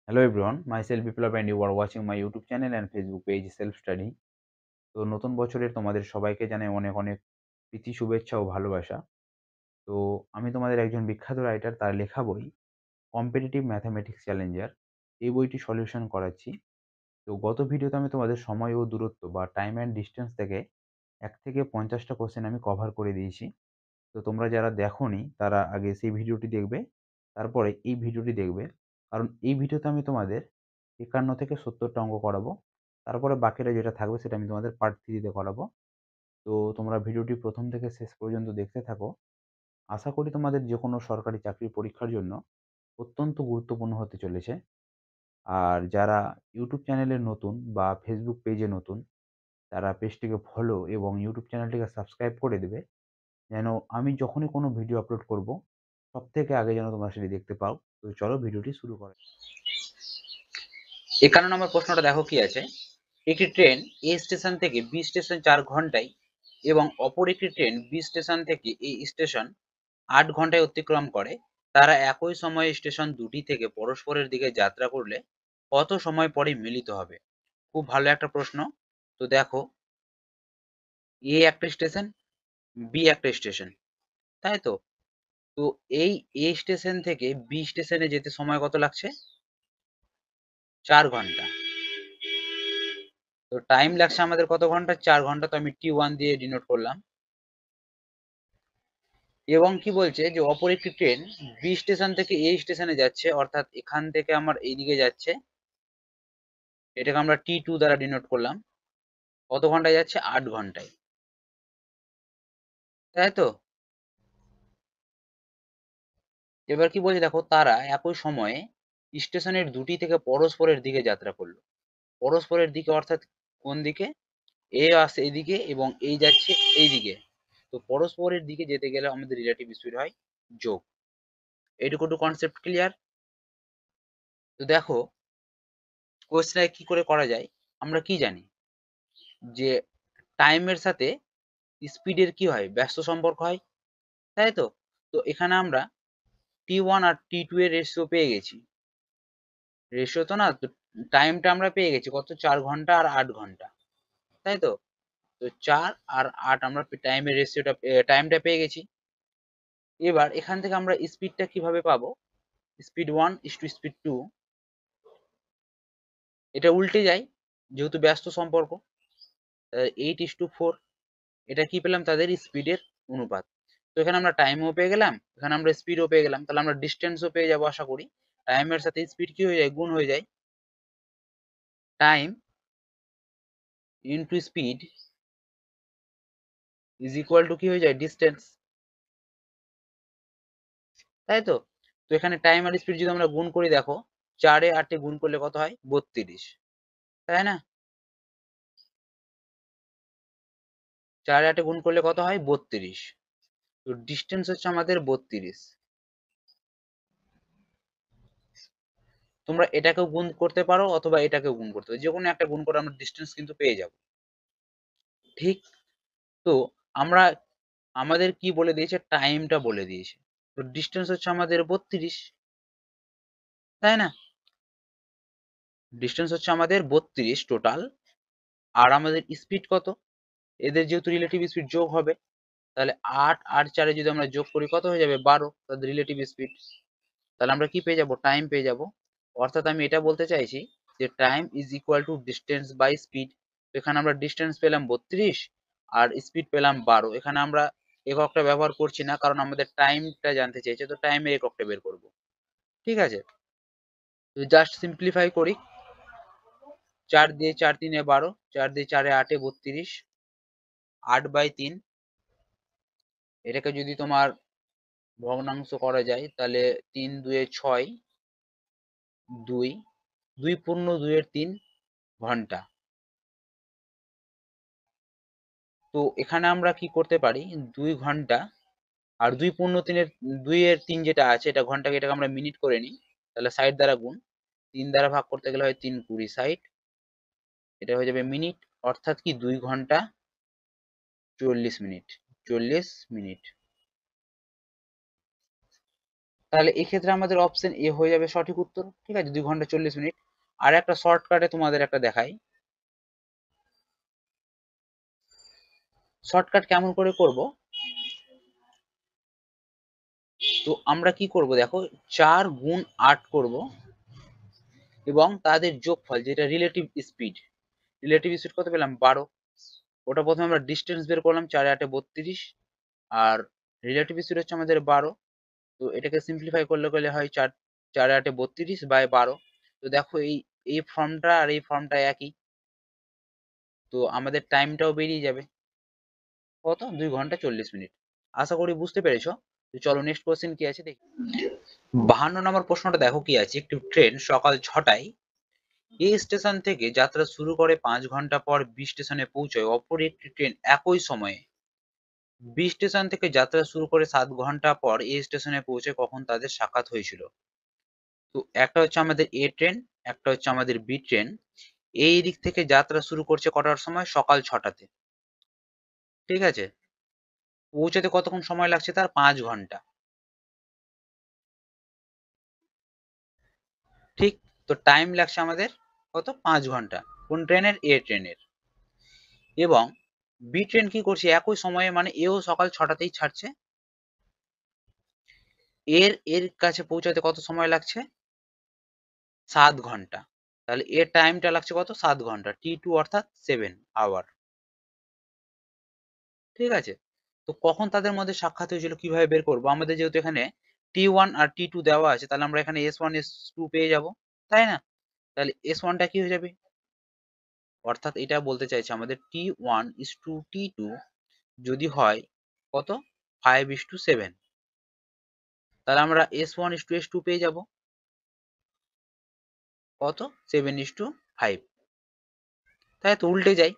Hello everyone, myself Biplab and you are watching my YouTube channel and Facebook page Self Study। তো নতুন বছরের তোমাদের সবাইকে জানাই অনেক অনেক প্রীতি শুভেচ্ছা ও ভালোবাসা। তো আমি তোমাদের একজন বিখ্যাত রাইটার, তার লেখা বই কম্পিটিটিভ ম্যাথামেটিক্স চ্যালেঞ্জার, এই বইটি সলিউশন করাচ্ছি। তো গত ভিডিওতে আমি তোমাদের সময় ও দূরত্ব বা টাইম অ্যান্ড ডিস্টেন্স থেকে 1 থেকে 50টা কোশ্চেন আমি কভার করে দিয়েছি। তো তোমরা যারা দেখোনি তারা আগে সেই ভিডিওটি দেখবে, তারপরে এই ভিডিওটি দেখবে। কারণ এই ভিডিওতে আমি তোমাদের 51 থেকে 70টা অঙ্ক করাবো। তারপরে বাকিটা যেটা থাকবে সেটা আমি তোমাদের পার্ট 3 তে করাবো। তো তোমরা ভিডিওটি প্রথম থেকে শেষ পর্যন্ত দেখতে থাকো। আশা করি তোমাদের যেকোনো সরকারি চাকরির পরীক্ষার জন্য অত্যন্ত গুরুত্বপূর্ণ হতে চলেছে। আর যারা ইউটিউব চ্যানেলে নতুন বা ফেসবুক পেজে নতুন, তারা পেজটিকে ফলো এবং ইউটিউব চ্যানেলটিকে সাবস্ক্রাইব করে দেবে, যেন আমি যখনই কোনো ভিডিও আপলোড করব সবথেকে আগে যেন তোমরা সেটি দেখতে পাও। তো চলো ভিডিওটি শুরু করা যাক। 51 নম্বর প্রশ্নটা দেখো কি আছে। একটি ট্রেন এ স্টেশন থেকে বি স্টেশন 4 ঘন্টায় এবং অপর একটি ট্রেন বি স্টেশন থেকে এ স্টেশন 8 ঘন্টায় অতিক্রম করে। তারা একই সময়ে স্টেশন দুটি থেকে পরস্পরের দিকে যাত্রা করলে কত সময় পরে মিলিত হবে? খুব ভালো একটা প্রশ্ন। তো দেখো, এ একটা স্টেশন, বি একটা স্টেশন, তাই তো? তো এই এ স্টেশন থেকে বি স্টেশনে যেতে সময় কত লাগছে? 4 ঘন্টা। তো টাইম লাগছে আমাদের কত ঘন্টা? 4 ঘন্টা। তো আমি T1 দিয়ে ডিনোট করলাম। এবং কি বলছে যে অপর একটি ট্রেন বি স্টেশন থেকে এ স্টেশনে যাচ্ছে, অর্থাৎ এখান থেকে আমার এইদিকে যাচ্ছে, এটাকে আমরা T2 দ্বারা ডিনোট করলাম। কত ঘন্টায় যাচ্ছে? 8 ঘন্টায়, তাই তো? এবার কি বলছে দেখো, তারা একই সময়ে স্টেশনের দুটি থেকে পরস্পরের দিকে যাত্রা করলো। পরস্পরের দিকে অর্থাৎ কোন দিকে? এ আসছে এইদিকে এবং এই যাচ্ছে এইদিকে। তো পরস্পরের দিকে যেতে গেলে আমাদের রিলেটিভ স্পিড হয় যোগ। এইটুকু টু কনসেপ্ট ক্লিয়ার? তো দেখো, কোয়েশ্চেনটা কি করে করা যায়? আমরা কি জানি যে টাইমের সাথে স্পিডের কি হয়? ব্যস্ত সম্পর্ক হয়, তাই তো? তো এখানে আমরা T1 আর T2 এর রেশিও পেয়ে গেছি। রেশিও তো না, তো টাইমটা আমরা পেয়ে গেছি কত? 4 ঘন্টা আর 8 ঘন্টা, তাই তো? তো 4 আর 8 আমরা টাইমের রেশিওটা টাইমটা পেয়ে গেছি। এবার এখান থেকে আমরা স্পিডটা কিভাবে পাবো? স্পিড 1 is to স্পিড 2, এটা উল্টে যায় যেহেতু ব্যস্ত সম্পর্ক। 8 is to 4, এটা কি পেলাম? তাদের স্পিডের অনুপাত। তো এখানে আমরা টাইমও পেয়ে গেলাম, এখানে আমরা স্পিডও পেয়ে গেলাম, তাহলে আমরা ডিস্টেন্সও পেয়ে যাবো আশা করি। টাইমের সাথে স্পিড কি হয়ে যায়? গুণ হয়ে যায়। Time into speed is equal two কি হয়ে যায়? ডিস্টেন্স, তাই তো? তো এখানে টাইম আর স্পিড যদি আমরা গুণ করি, দেখো 4 এ 8 এ গুণ করলে কত হয়? 32, তাই না? 4 এ 8 এ গুণ করলে কত হয়? 32। তো ডিস্টেন্স হচ্ছে আমাদের 32। তোমরা এটাকেও গুণ করতে পারো অথবা এটাকেও গুণ করতে পারো, যে কোনো একটা গুণ করে আমরা ডিস্টেন্স কিন্তু পেয়ে যাব, ঠিক? তো আমরা, আমাদের কি বলে দিয়েছে? টাইমটা বলে দিয়েছে। তো ডিস্টেন্স হচ্ছে আমাদের 32, তাই না? ডিস্টেন্স হচ্ছে আমাদের 32 টোটাল। আর আমাদের স্পিড কত? এদের যেহেতু রিলেটিভ স্পিড যোগ হবে, তাহলে 8 আর 4 এ যদি আমরা যোগ করি কত হয়ে যাবে? 12, তাদের রিলেটিভ স্পিড। তাহলে আমরা কি পেয়ে যাব? টাইম পেয়ে যাব। অর্থাৎ আমি এটা বলতে চাইছি যে time is equal to distance by speed. এখানে আমরা ডিস্টেন্স পেলাম 32 আর স্পিড পেলাম 12। এখানে আমরা এককটা ব্যবহার করছি না, কারণ আমাদের টাইমটা জানতে চেয়েছে, তো টাইমের এককটা বের করব। ঠিক আছে? তো জাস্ট সিম্পলিফাই করি। 4 দিয়ে 4 3 এ 12, 4 দিয়ে 4 এ 8 এ 32, 8/3। এটাকে যদি তোমার ভগ্নাংশ করা যায় তাহলে 3 2 এ 6, 2, 2 পূর্ণ 2 এর 3 ঘন্টা। তো এখানে আমরা কি করতে পারি? 2 ঘন্টা আর 2 পূর্ণ 3 এর 2 এর 3 যেটা আছে, এটা ঘন্টাকে, এটাকে আমরা মিনিট করে নিই। তাহলে 60 দ্বারা গুণ, 3 দ্বারা ভাগ করতে গেলে হয় 3 20 60, এটা হয়ে যাবে মিনিট। অর্থাৎ কি 2 ঘন্টা 40 মিনিট। 40 মিনিট। তাহলে এক্ষেত্রে আমাদের অপশন এ হয়ে যাবে সঠিক উত্তর। ঠিক আছে, 2 ঘন্টা 40 মিনিট। আর একটা শর্টকাটে তোমাদের একটা দেখাই। শর্টকাট কেমন করে করব, তো আমরা কি করব দেখো, 4 গুণ 8 করব এবং তাদের যোগফল যেটা রিলেটিভ স্পিড, রিলেটিভ স্পিড কত পেলাম 12। ওটা প্রথমে আমরা ডিস্টেন্স বের করলাম, 4 8 32 আর রিলেটিভ স্পিড হচ্ছে আমাদের 12। তো এটাকে সিম্পলিফাই করলে হয় 4 4 8 32 বাই 12। তো দেখো এই ফর্মটা আর এই ফর্মটা একই, তো আমাদের টাইমটাও বেরিয়ে যাবে কত, 2 ঘন্টা 40 মিনিট। আশা করি বুঝতে পেরেছো। তো চলো নেক্সট কোশ্চেন কি আছে দেখি। 52 নম্বর প্রশ্নটা দেখো কি আছে, একটি ট্রেন সকাল 6টায় এ স্টেশন থেকে যাত্রা শুরু করে 5 ঘন্টা পর বি স্টেশনে পৌঁছয়। অপর একটি ট্রেন একই সময়ে বি স্টেশন থেকে যাত্রা শুরু করে 7 ঘন্টা পর এ স্টেশনে পৌঁছে, কখন তাদের সাক্ষাৎ হয়েছিল। তো একটা হচ্ছে আমাদের এ ট্রেন, একটা হচ্ছে আমাদের বি ট্রেন। এই দিক থেকে যাত্রা শুরু করছে কটার সময়, সকাল 6টাতে। ঠিক আছে, পৌঁছাতে কতক্ষণ সময় লাগছে তার, 5 ঘন্টা। ঠিক, তো টাইম লাগছে আমাদের কত, 5 ঘন্টা। কোন ট্রেনের, এ ট্রেনের। এবং বি ট্রেন কি করছে একই সময়ে, মানে এও সকাল 6টাতেই ছাড়ছে, এর এর কাছে পৌঁছাতে কত সময় লাগছে, 7 ঘন্টা। তাহলে এর টাইমটা লাগছে কত, 7 ঘন্টা, T2 অর্থাৎ 7 আওয়ার। ঠিক আছে, তো কখন তাদের মধ্যে সাক্ষাৎ হয়েছিল কিভাবে বের করবো, আমাদের যেহেতু এখানে T1 আর T2 দেওয়া আছে, তাহলে আমরা এখানে S1 S2 পেয়ে যাব, তাই না। তাহলে S1 টা কি হয়ে যাবে, অর্থাৎ এটা বলতে চাইছে আমাদের T1 is to T2 যদি হয় কত, 5:7, তাহলে আমরা S1 is to S2 পেয়ে যাব কত, 7:5। তাই তো উল্টে যাই,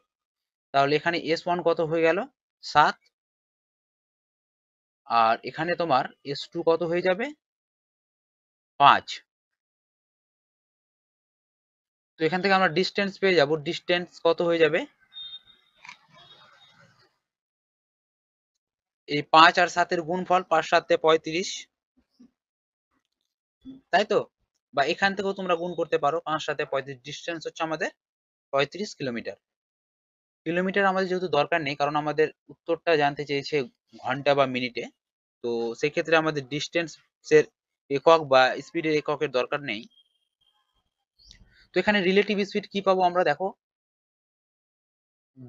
তাহলে এখানে S1 কত হয়ে গেল 7, আর এখানে তোমার S2 কত হয়ে যাবে 5। তো এখান থেকে আমরা ডিস্টেন্স পেয়ে যাব, ডিস্টেন্স কত হয়ে যাবে, এই 5 আর 7 এর গুণফল, 5 7 35, তাই তো। বা এখান থেকেও তোমরা গুণ করতে পারো, 5 7 35, ডিস্টেন্স হচ্ছে আমাদের 35 কিলোমিটার। কিলোমিটার আমাদের যেহেতু দরকার নেই, কারণ আমাদের উত্তরটা জানতে চেয়েছে ঘন্টা বা মিনিটে, তো সেক্ষেত্রে আমাদের ডিস্টেন্স এর একক বা স্পিডের এককের দরকার নেই। তো এখানে রিলেটিভ স্পিড কি পাবো আমরা দেখো,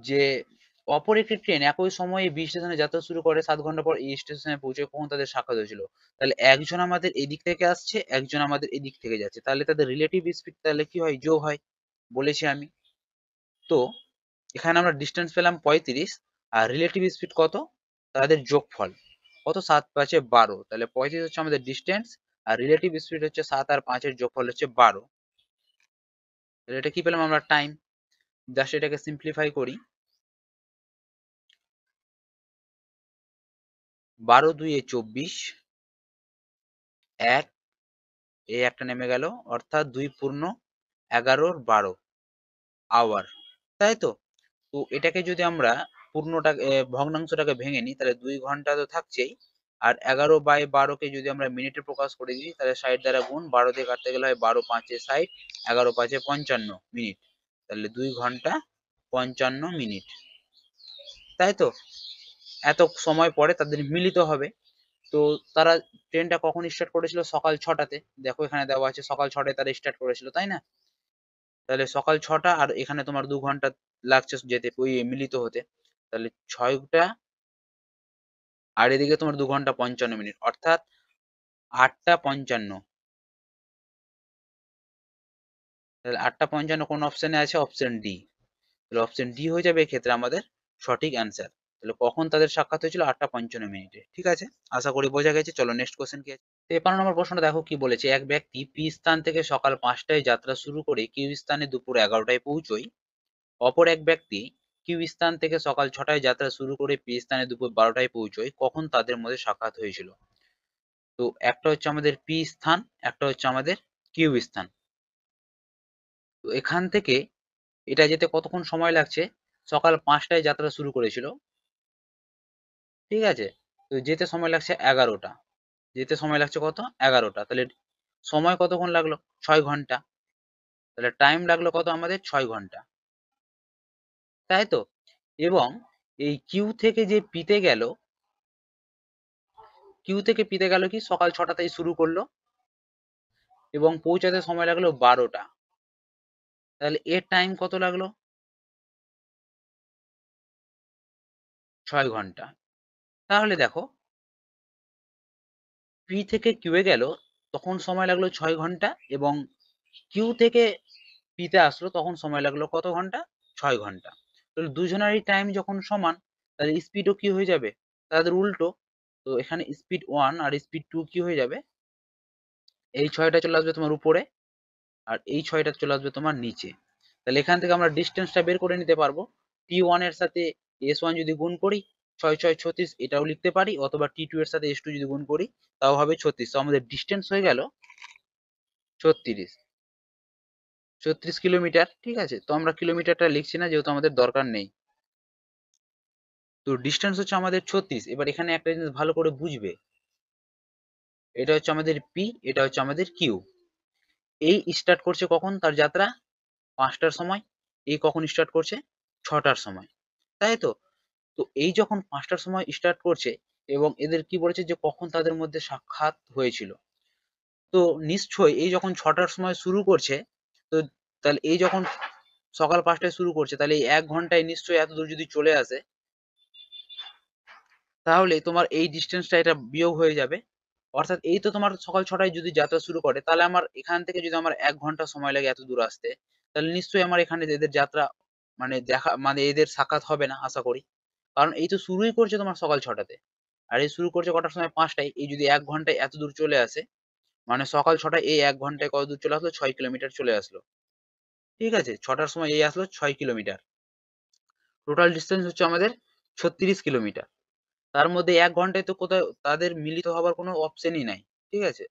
যে অপর একটি ট্রেন একই সময়ে বি স্টেশনে যাত্রা শুরু করে, 7 ঘন্টা পর এই স্টেশনে পৌঁছে, কখন তাদের সাক্ষাৎ হয়েছিল। তাহলে একজন আমাদের এদিক থেকে আসছে, একজন আমাদের এদিক থেকে যাচ্ছে, তাহলে তাদের রিলেটিভ স্পিড তাহলে কি হয়, যোগ হয়, বলেছি আমি। তো এখানে আমরা ডিস্টেন্স পেলাম 35, আর রিলেটিভ স্পিড কত, তাদের যোগফল কত, 7 5 12, তাহলে 35 হচ্ছে আমাদের ডিস্টেন্স, আর রিলেটিভ স্পিড হচ্ছে 7 আর 5 এর যোগফল হচ্ছে 12। তাহলে এটা কি পেলাম আমরা, টাইম। জাস্ট এটাকে সিম্পলিফাই করি, 12 2 24, 1 এই একটা নেমে গেল, অর্থাৎ 2 পূর্ণ 11 12 আওয়ার, তাই তো। তো এটাকে যদি আমরা পূর্ণটাকে ভগ্নাংশটাকে ভেঙে নিই, তাহলে 2 ঘন্টা তো থাকছেই, আর 11/12 কে যদি আমরা মিনিটে প্রকাশ করে দিই, তাহলে 60 দ্বারা গুণ, 12 দিয়ে কাটতে গেলে হয় 12 5 60, 11 5 55 মিনিট, তাহলে 2 ঘন্টা 55 মিনিট, তাই তো। এত সময় পরে তাদের মিলিত হবে। তো তারা ট্রেনটা কখন স্টার্ট করেছিল, সকাল 6টাতে। দেখো এখানে দেওয়া আছে সকাল 6টায় তারা স্টার্ট করেছিল, তাই না। তাহলে সকাল 6টা, আর এখানে তোমার 2 ঘন্টা লাগছে যেতে, ওই মিলিত হতে, তাহলে 6টা, আর এদিকে তোমার 2 ঘন্টা 55 মিনিট, অর্থাৎ 8টা 55। তাহলে 8টা 55 কোন অপশনে আছে, অপশন ডি। তাহলে অপশন ডি হয়ে যাবে এক্ষেত্রে আমাদের সঠিক অ্যান্সার। তাহলে কখন তাদের সাক্ষাৎ হয়েছিল, 8টা 55 মিনিটে। ঠিক আছে, আশা করি বোঝা গেছে। চলো নেক্সট কোশ্চেন কি আছে। 53 নম্বর প্রশ্নটা দেখো কি বলেছে, এক ব্যক্তি পি স্থান থেকে সকাল 5টায় যাত্রা শুরু করে কিউ স্থানে দুপুর 11টায় পৌঁছয়। অপর এক ব্যক্তি কিউ স্থান থেকে সকাল 6টায় যাত্রা শুরু করে পি স্থানে দুপুর 12টায় পৌঁছয়, কখন তাদের মধ্যে সাক্ষাৎ হয়েছিল। তো একটা হচ্ছে আমাদের পি স্থান, একটা হচ্ছে আমাদের কিউ স্থান। তো এখান থেকে এটা যেতে কতক্ষণ সময় লাগছে, সকাল 5টায় যাত্রা শুরু করেছিল, ঠিক আছে, তো যেতে সময় লাগছে 11টা। যেতে সময় লাগছে কত 11টা, তাহলে সময় কতক্ষণ লাগলো 6 ঘন্টা, তাহলে টাইম লাগলো কত আমাদের 6 ঘন্টা, তাই তো? এবং এই কিউ থেকে যে পিতে গেল, কিউ থেকে পিতে গেল কি সকাল 6টাতেই শুরু করলো এবং পৌঁছাতে সময় লাগলো 12টা, তাহলে এর টাইম কত লাগলো 6 ঘন্টা। তাহলে দেখো পি থেকে কিউ এ গেল তখন সময় লাগলো 6 ঘন্টা এবং কিউ থেকে পিতে আসলো তখন সময় লাগলো কত ঘন্টা 6 ঘন্টা। তাহলে দুজনেরই টাইম যখন সমান তাহলে স্পিডও কি হয়ে যাবে তাদের উল্টো। তো এখানে স্পিড 1 আর স্পিড 2 কি হয়ে যাবে, এই 6টা চলে আসবে তোমার উপরে আর এই 6টা চলে আসবে তোমার নিচে। তাহলে এখান থেকে আমরা ডিস্টেন্সটা বের করে নিতে পারবো। T1 এর সাথে S1 যদি গুণ করি 6 6 36 এটাও লিখতে পারি, অথবা T2 এর সাথে S2 যদি গুণ করি তাও হবে 36। তো আমাদের ডিস্টেন্স হয়ে গেল 36 কিলোমিটার। ঠিক আছে, তো আমরা কিলোমিটারটা লিখছি না যেহেতু আমাদের দরকার নেই। তো ডিস্টেন্স হচ্ছে আমাদের 36। এবার এখানে একটা জিনিস ভালো করে বুঝবে, এটা হচ্ছে আমাদের পি, এটা হচ্ছে আমাদের কিউ। এই স্টার্ট করছে কখন তার যাত্রা 5টার সময়, এই কখন স্টার্ট করছে 6টার সময়, তাই তো? তো এই যখন 5টার সময় স্টার্ট করছে এবং এদের কি বলেছে যে কখন তাদের মধ্যে সাক্ষাৎ হয়েছিল, তো নিশ্চয়ই এই যখন 6টার সময় শুরু করছে, তো তাহলে এই যখন সকাল 5টায় শুরু করছে তাহলে এই 1 ঘন্টায় নিশ্চয়ই এত দূর যদি চলে আসে, তাহলে তোমার এই ডিস্টেন্সটা এটা বিয়োগ হয়ে যাবে। অর্থাৎ এই তো তোমার সকাল 6টায় যদি যাত্রা শুরু করে তাহলে আমার এখান থেকে যদি আমার 1 ঘন্টা সময় লাগে এত দূর আসতে, তাহলে নিশ্চয়ই আমার এখানে এদের যাত্রা মানে দেখা মানে এদের সাক্ষাৎ হবে না আশা করি। কারণ এই তো শুরুই করছে তোমার সকাল 6টাতে আর এই শুরু করছে কটার সময় 5টায়। এই যদি 1 ঘন্টায় এত দূর চলে আসে মানে সকাল 6টায় এই 1 ঘন্টায় কত দূর চলে আসলো 6 কিলোমিটার চলে আসলো। ঠিক আছে, 6টার সময় এই আসলো 6 কিলোমিটার। টোটাল ডিস্টেন্স হচ্ছে আমাদের 36 কিলোমিটার। তার মধ্যে 1 ঘন্টায় তো কোথাও তাদের মিলিত হবার কোনো অপশনই নাই। ঠিক আছে,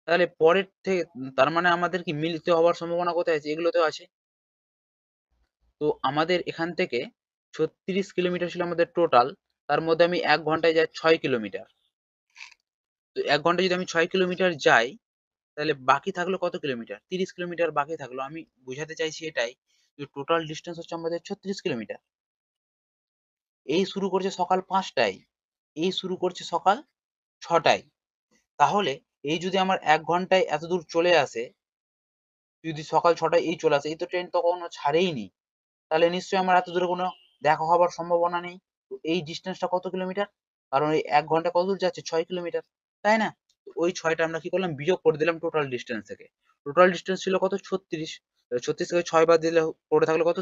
তাহলে পরের থেকে তার মানে আমাদের কি মিলিত হওয়ার সম্ভাবনা কোথায় আছে, এগুলোতেও আছে। তো আমাদের এখান থেকে 36 কিলোমিটার ছিল আমাদের টোটাল, তার মধ্যে আমি 1 ঘন্টায় যাই 6 কিলোমিটার। তো 1 ঘন্টায় যদি আমি 6 কিলোমিটার যাই তাহলে বাকি থাকলো কত কিলোমিটার, 30 কিলোমিটার বাকি থাকলো। আমি বুঝাতে চাইছি এটাই যে টোটাল ডিস্টেন্স হচ্ছে আমাদের 36 কিলোমিটার। এই শুরু করছে সকাল 5টায়, এই শুরু করছে সকাল 6টায়। তাহলে এই যদি আমার 1 ঘন্টায় এত দূর চলে আসে, যদি সকাল 6টায় এই চলে আসে, এই তো ট্রেন তো কখনো ছাড়েইনি, তাহলে নিশ্চয়ই আমার এত দূরে কোনো দেখা হবার সম্ভাবনা নেই। তো এই ডিস্টেন্সটা কত কিলোমিটার, কারণ এই 1 ঘন্টা কত দূর যাচ্ছে 6 কিলোমিটার, তাই না? তো ওই 6টা আমরা কি করলাম বিয়োগ করে দিলাম টোটাল ডিস্টেন্স থেকে। টোটাল ডিস্টেন্স ছিল কত 36, 36 থেকে 6 বাদ দিলে পড়ে থাকলো কত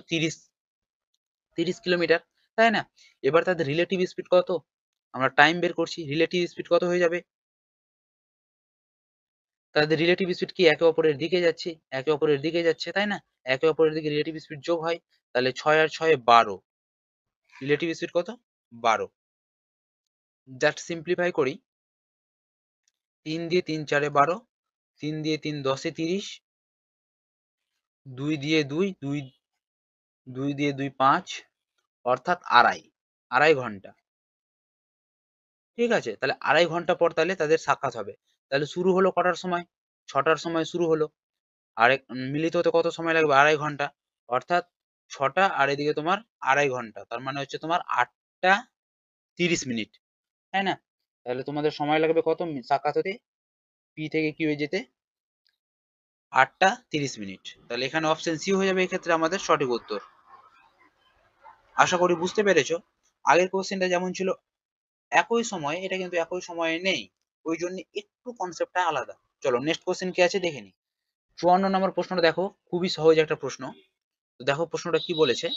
30 কিলোমিটার, তাই না? এবার তাদের রিলেটিভ স্পিড কত, আমরা টাইম বের করছি, রিলেটিভ স্পিড কত হয়ে যাবে, তাদের রিলেটিভ স্পিড কি একে অপরের দিকে যাচ্ছে, একে অপরের দিকে যাচ্ছে, তাই না? একে অপরের দিকে রিলেটিভ স্পিড যোগ হয়, তাহলে 6 আর 6 12, রিলেটিভ স্পিড কত 12। জাস্ট সিম্পলিফাই করি, 3 দিয়ে 3 4 12, 3 দিয়ে 3 10 30, 2 দিয়ে 2 2, 2 দিয়ে 2 5, অর্থাৎ আড়াই ঘন্টা। ঠিক আছে, তাহলে আড়াই ঘন্টা পর তাহলে তাদের সাক্ষাৎ হবে। তাহলে শুরু হলো কটার সময়, 6টার সময় শুরু হলো, আরেক মিলিত হতে কত সময় লাগবে আড়াই ঘন্টা, অর্থাৎ 6টা আর এদিকে তোমার আড়াই ঘন্টা, তার মানে হচ্ছে তোমার 8টা 30 মিনিট, তাই না? তাহলে তোমাদের সময় লাগবে কত সাক্ষাৎ হতে, পি থেকে কিউ এ যেতে 8টা 30 মিনিট। তাহলে এখানে অপশন সি হয়ে যাবে এক্ষেত্রে আমাদের সঠিক উত্তর। আশা করি বুঝতে পেরেছো। আগের কোশ্চেনটা যেমন ছিল একই সময়ে, এটা কিন্তু একই সময়ে নেই, ওই জন্য একটু কনসেপ্টটা আলাদা। চলো নেক্সট কোশ্চেন কি আছে দেখে নি। 54 নম্বর প্রশ্নটা দেখো, খুবই সহজ একটা প্রশ্ন। তো দেখো প্রশ্নটা কি বলেছে,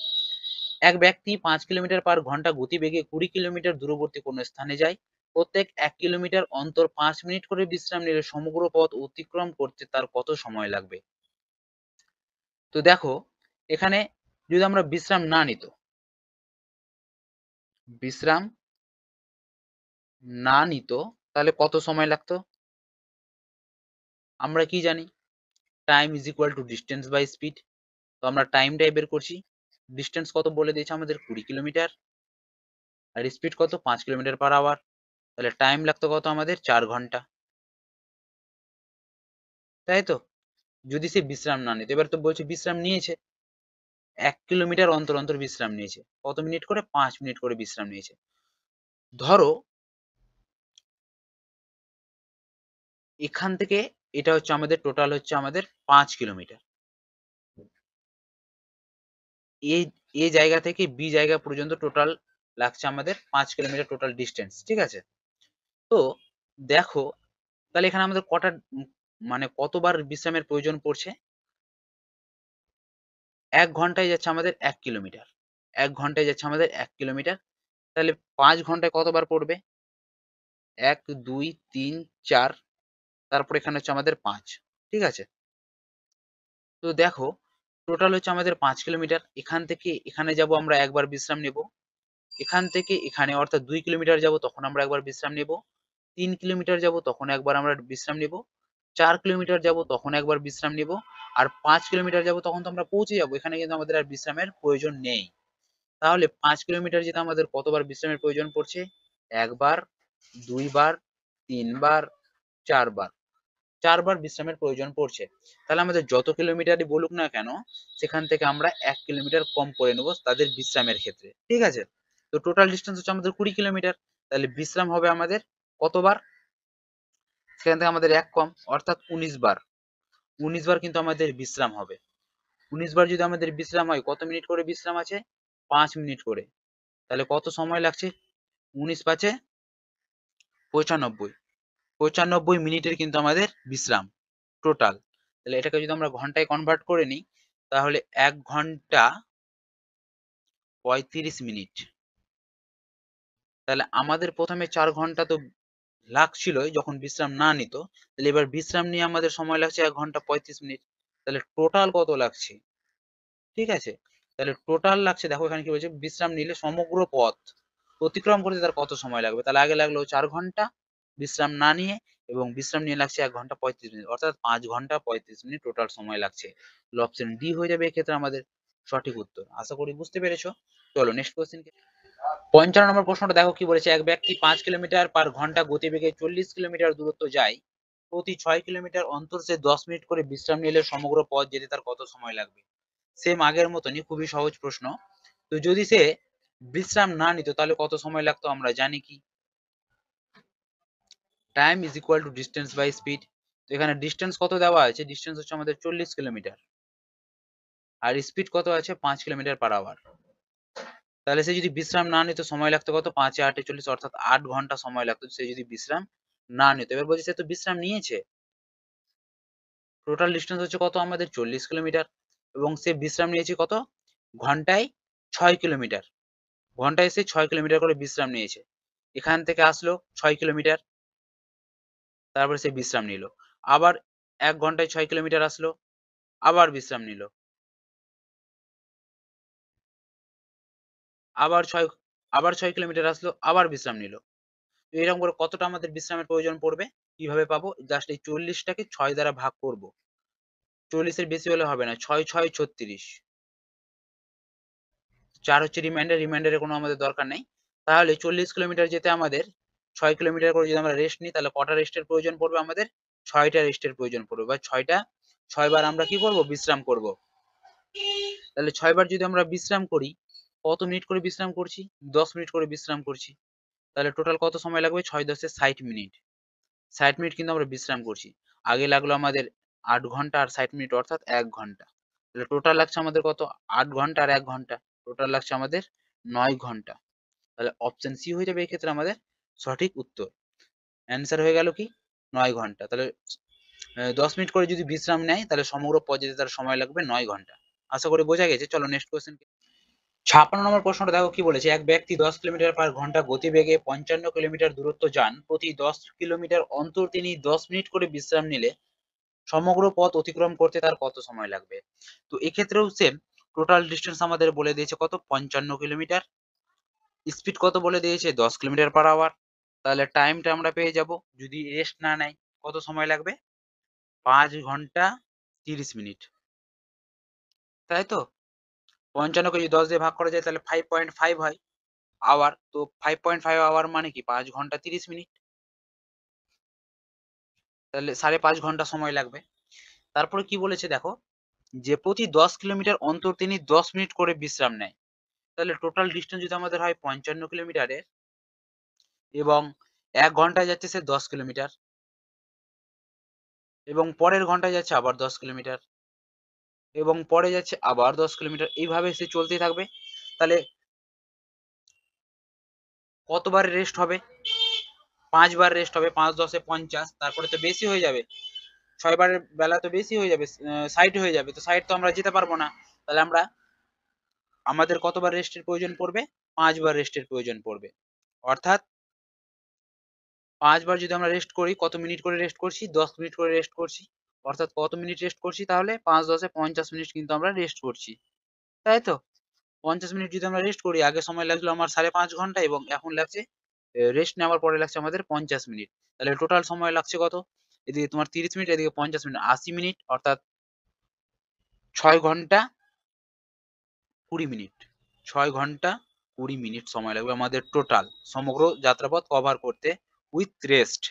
এক ব্যক্তি 5 কিলোমিটার/ঘন্টা গতিবেগে 20 কিলোমিটার দূরবর্তী কোনো স্থানে যায়। প্রত্যেক 1 কিলোমিটার অন্তর 5 মিনিট করে বিশ্রাম নিলে সমগ্র পথ অতিক্রম করতে তার কত সময় লাগবে? তো দেখো এখানে যদি আমরা বিশ্রাম না নিত তাহলে কত সময় লাগতো, আমরা কি জানি time is equal to distance by speed. তো আমরা টাইমটাই বের করছি, ডিস্টেন্স কত বলে দিয়েছে আমাদের 20 কিলোমিটার আর স্পিড কত 5 কিলোমিটার পার আওয়ার। তাহলে টাইম লাগতো কত আমাদের 4 ঘন্টা, তাই তো? যদি সে বিশ্রাম না নিত, এবার তো বলছে বিশ্রাম নিয়েছে, 1 কিলোমিটার অন্তর অন্তর বিশ্রাম নিয়েছে। কত মিনিট করে? 5 মিনিট করে বিশ্রাম নিয়েছে। ধরো এখান থেকে এটা হচ্ছে আমাদের টোটাল হচ্ছে আমাদের 5 কিলোমিটার। এই এই জায়গা থেকে বি জায়গা পর্যন্ত টোটাল লাগছে আমাদের 5 কিলোমিটার টোটাল ডিসটেন্স, ঠিক আছে? তো দেখো তাহলে এখানে আমাদের কটা মানে কতবার বিশ্রামের প্রয়োজন পড়ছে? 1 ঘন্টায় যাচ্ছে আমাদের 1 কিলোমিটার। 1 ঘন্টায় যাচ্ছে আমাদের 1 কিলোমিটার। তাহলে 5 ঘন্টায় কতবার পড়বে? ১, ২, ৩, ৪, তারপর এখানে হচ্ছে আমাদের ৫। ঠিক আছে? তো দেখো টোটাল হচ্ছে আমাদের ৫ কিলোমিটার। এখান থেকে এখানে যাবো আমরা একবার বিশ্রাম নেব। এখান থেকে এখানে অর্থাৎ ২ কিলোমিটার যাবো তখন আমরা একবার বিশ্রাম নেব। ৩ কিলোমিটার যাবো তখন একবার আমরা বিশ্রাম নেব। ৪ কিলোমিটার যাবো তখন একবার বিশ্রাম নেব। আর ৫ কিলোমিটার যাবো তখন তো আমরা পৌঁছে যাবো। এখানে কিন্তু আমাদের আর বিশ্রামের প্রয়োজন নেই। তাহলে ৫ কিলোমিটার যেতে আমাদের কতবার বিশ্রামের প্রয়োজন পড়ছে? ১ বার, ২ বার, ৩ বার, ৪ বার। ৪ বার বিশ্রামের প্রয়োজন পড়ছে। তাহলে আমাদের যত কিলোমিটারই বলুক না কেন, সেখান থেকে আমরা ১ কিলোমিটার কম করে নেব তাদের বিশ্রামের ক্ষেত্রে। ঠিক আছে? তো টোটাল ডিসটেন্স হচ্ছে আমাদের ২০ কিলোমিটার। তাহলে বিশ্রাম হবে আমাদের কতবার? সেখান থেকে আমাদের ১ কম অর্থাৎ ১৯ বার। ১৯ বার কিন্তু আমাদের বিশ্রাম হবে। ১৯ বার যদি আমাদের বিশ্রাম হয়, কত মিনিট করে বিশ্রাম আছে? ৫ মিনিট করে। তাহলে কত সময় লাগছে? ১৯ × ৫ = ৯৫। ৯৫ মিনিটের কিন্তু আমাদের বিশ্রাম টোটাল। তাহলে এটাকে যদি আমরা ঘন্টায় কনভার্ট করে নিই, তাহলে ১ ঘন্টা ৩৫ মিনিট। তাহলে আমাদের ১ম এ ৪ ঘন্টা তো লাগছিলই যখন বিশ্রাম না নিত। তাহলে এবার বিশ্রাম নিয়ে আমাদের সময় লাগছে ১ ঘন্টা ৩৫ মিনিট। তাহলে টোটাল কত লাগছে? ঠিক আছে? তাহলে টোটাল লাগছে, দেখো এখানে কি বলছে? বিশ্রাম নিলে সমগ্র পথ অতিক্রম করতে তার কত সময় লাগবে? তাহলে আগে লাগলো ৪ ঘন্টা বিশ্রাম না নিয়ে, এবং বিশ্রাম নিয়ে লাগছে ১ ঘন্টা ৩৫ মিনিট। অর্থাৎ ৫ ঘন্টা ৩৫ মিনিট টোটাল সময় লাগছে। তাহলে অপশন ডি হয়ে যাবে এক্ষেত্রে আমাদের সঠিক উত্তর। আশা করি বুঝতে পেরেছো। চলো নেক্সট কোয়েশ্চেন। ৫৫ নম্বর প্রশ্নটা দেখো কি বলেছে? এক ব্যক্তি ৫ কিলোমিটার পার ঘন্টা গতিবেগে ৪০ কিলোমিটার দূরত্ব যায়। প্রতি ৬ কিলোমিটার অন্তর সে ১০ মিনিট করে বিশ্রাম নিলে সমগ্র পথ যেতে তার কত সময় লাগবে? সেম আগের মতনই, খুবই সহজ প্রশ্ন। তো যদি সে বিশ্রাম না নিত তাহলে কত সময় লাগতো আমরা জানি কি? Time is equal to distance by speed. তো এখানে ডিসটেন্স কত দেওয়া আছে? ডিসটেন্স হচ্ছে আমাদের ৪০ কিলোমিটার। আর স্পিড কত আছে? ৫ কিলোমিটার পার আওয়ার। তাহলে সে যদি বিশ্রাম না নিত সময় লাগতো কত? ৫ এ ৮ এ ৪০, অর্থাৎ ৮ ঘন্টা সময় লাগতো সে যদি বিশ্রাম না নিত। এবার বলছে সে তো বিশ্রাম নিয়েছে। টোটাল ডিসটেন্স হচ্ছে কত আমাদের? ৪০ কিলোমিটার। এবং সে বিশ্রাম নিয়েছে কত? ঘন্টায় ৬ কিলোমিটার। ঘন্টায় সে ৬ কিলোমিটার করে বিশ্রাম নিয়েছে। এখান থেকে আসলো ৬ কিলোমিটার, তারপরে সে বিশ্রাম নিল। আবার ১ ঘন্টায় ৬ কিলোমিটার আসলো, আবার বিশ্রাম নিল। আবার ৬ আবার ৬ কিলোমিটার আসলো, আবার বিশ্রাম নিল। তো এরকম করে কতটা আমাদের বিশ্রামের প্রয়োজন পড়বে? কিভাবে পাবো? জাস্ট এই ৪০ টাকে ৬ দ্বারা ভাগ করব। ৪০ এর বেশি হলে হবে না। ৬, ৬ ৩৬। ৪ হচ্ছে রিমাইন্ডার, রিমাইন্ডারের কোনো আমাদের দরকার নেই। তাহলে ৪০ কিলোমিটার যেতে আমাদের ৬ কিলোমিটার করে যদি আমরা রেস্ট নিই, তাহলে কটা রেস্টের প্রয়োজন পড়বে আমাদের? ৬ টা রেস্টের প্রয়োজন পড়বে, বা ৬ বার আমরা কি করব? বিশ্রাম করব। তাহলে ৬ বার যদি আমরা বিশ্রাম করি, কত মিনিট করে বিশ্রাম করছি? ১০ মিনিট করে বিশ্রাম করছি। তাহলে টোটাল কত সময় লাগবে? ৬ × ১০ = ৬০ মিনিট। ৬০ মিনিট কিন্তু আমরা বিশ্রাম করছি। আগে লাগলো আমাদের ৮ ঘন্টা আর ৬০ মিনিট অর্থাৎ ১ ঘন্টা। তাহলে টোটাল লাগছে আমাদের কত? ৮ ঘন্টা আর ১ ঘন্টা। টোটাল লাগছে আমাদের ৯ ঘন্টা। তাহলে অপশন সি হয়ে যাবে এক্ষেত্রে আমাদের সঠিক উত্তর। অ্যান্সার হয়ে গেল কি? ৯ ঘন্টা। তাহলে ১০ মিনিট করে যদি বিশ্রাম নেয় তাহলে সমগ্র পথ যেতে তার সময় লাগবে ৯ ঘন্টা। আশা করি বোঝা গেছে। চলো নেক্সট কোয়েশ্চেন। ৫৬ নম্বর প্রশ্নটা দেখো কি বলেছে? এক ব্যক্তি ১০ কিলোমিটার পার ঘন্টা গতিবেগে ৫৫ কিলোমিটার দূরত্ব যান। প্রতি ১০ কিলোমিটার অন্তর তিনি ১০ মিনিট করে বিশ্রাম নিলে সমগ্র পথ অতিক্রম করতে তার কত সময় লাগবে? তো এক্ষেত্রেও সেম, টোটাল ডিসটেন্স আমাদের বলে দিয়েছে কত? ৫৫ কিলোমিটার। স্পিড কত বলে দিয়েছে? ১০ কিলোমিটার পার আওয়ার। তাহলে টাইমটা আমরা পেয়ে যাব যদি রেস্ট না নেয়। কত সময় লাগবে? ৫ ঘন্টা ৩০ মিনিট। তাই তো? ৫৫ কে যদি ১০ দিয়ে ভাগ করা যায় তাহলে ৫.৫ হয়। আওয়ার, তো 5.5 আওয়ার মানে কি 5 ঘন্টা 30 মিনিট। তাহলে 5.5 ঘন্টা সময় লাগবে। তারপরে কি বলেছে দেখো, যে প্রতি 10 কিলোমিটার অন্তর তিনি 10 মিনিট করে বিশ্রাম নেয়। তাহলে টোটাল ডিসটেন্স যদি আমাদের হয় 55 কিলোমিটারের, এবং 1 ঘন্টায় যাচ্ছে সে 10 কিলোমিটার, এবং পরের ঘন্টায় যাচ্ছে আবার 10 কিলোমিটার, এবং পরে যাচ্ছে আবার 10 কিলোমিটার, এইভাবে সে চলতেই থাকবে। তাহলে কতবার রেস্ট হবে? 5 বার রেস্ট হবে, 5 10 এ 50, তারপরে তো বেশি হয়ে যাবে। 6 বারের বেলা তো বেশি হয়ে যাবে, 60 হয়ে যাবে। তো 60 তো আমরা যেতে পারবো না। তাহলে আমাদের কতবার রেস্টের প্রয়োজন পড়বে? 5 বার রেস্টের প্রয়োজন পড়বে। অর্থাৎ 5 বার যদি আমরা রেস্ট করি, কত মিনিট করে রেস্ট করছি? 10 মিনিট করে রেস্ট করছি। অর্থাৎ কত মিনিট রেস্ট করছি তাহলে? 5 10 এ 50 মিনিট কিন্তু আমরা রেস্ট করছি। তাই তো? 50 মিনিট যদি আমরা রেস্ট করি, আগে সময় লাগলো আমার 5.5 ঘন্টা, এবং এখন লাগছে রেস্ট নেওয়ার পরে লাগছে আমাদের 50 মিনিট। তাহলে টোটাল সময় লাগছে কত? এদিকে তোমার 30 মিনিট, এদিকে 50 মিনিট, 80 মিনিট, অর্থাৎ 6 ঘন্টা 20 মিনিট। 6 ঘন্টা 20 মিনিট সময় লাগবে আমাদের টোটাল সমগ্র যাত্রাপথ কভার করতে উইথ রেস্ট।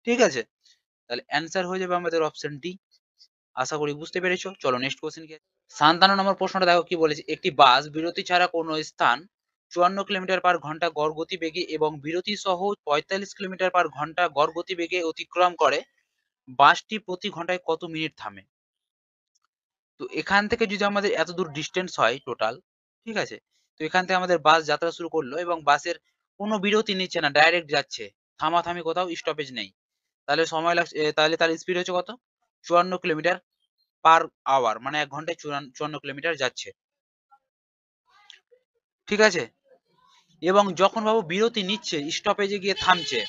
ঠিক আছে? তাহলে অ্যান্সার হয়ে যাবে আমাদের অপশন ডি। আশা করি বুঝতে পেরেছো। চলো নেক্সট কোয়েশ্চেন কি আছে? 57 নম্বর প্রশ্নটা দেখো কি বলেছে। একটি বাস বিরতি ছাড়া কোনো স্থান 54 কিলোমিটার পার ঘন্টা গড় গতিবেগে এবং বিরতি সহ 45 কিলোমিটার পার ঘন্টা গড় গতিবেগে অতিক্রম করে। বাসটি প্রতি ঘন্টায় কত মিনিট থামে? তো এখান থেকে যদি আমাদের এত দূর ডিসটেন্স হয় টোটাল, ঠিক আছে? তো এখান থেকে আমাদের বাস যাত্রা শুরু করলো এবং বাসের কোনো বিরতি নিচ্ছে না, ডাইরেক্ট যাচ্ছে। থামাথামি কোথাও স্টপেজ নেই। তাহলে সময় লাগছে, তাহলে তার স্পিড হচ্ছে কত? 54 কিলোমিটার পার আওয়ার, মানে 1 ঘন্টায় 54 কিলোমিটার যাচ্ছে। ঠিক আছে? এবং যখন ভাবো বিরতি নিচ্ছে, স্টপেজে গিয়ে থামছে,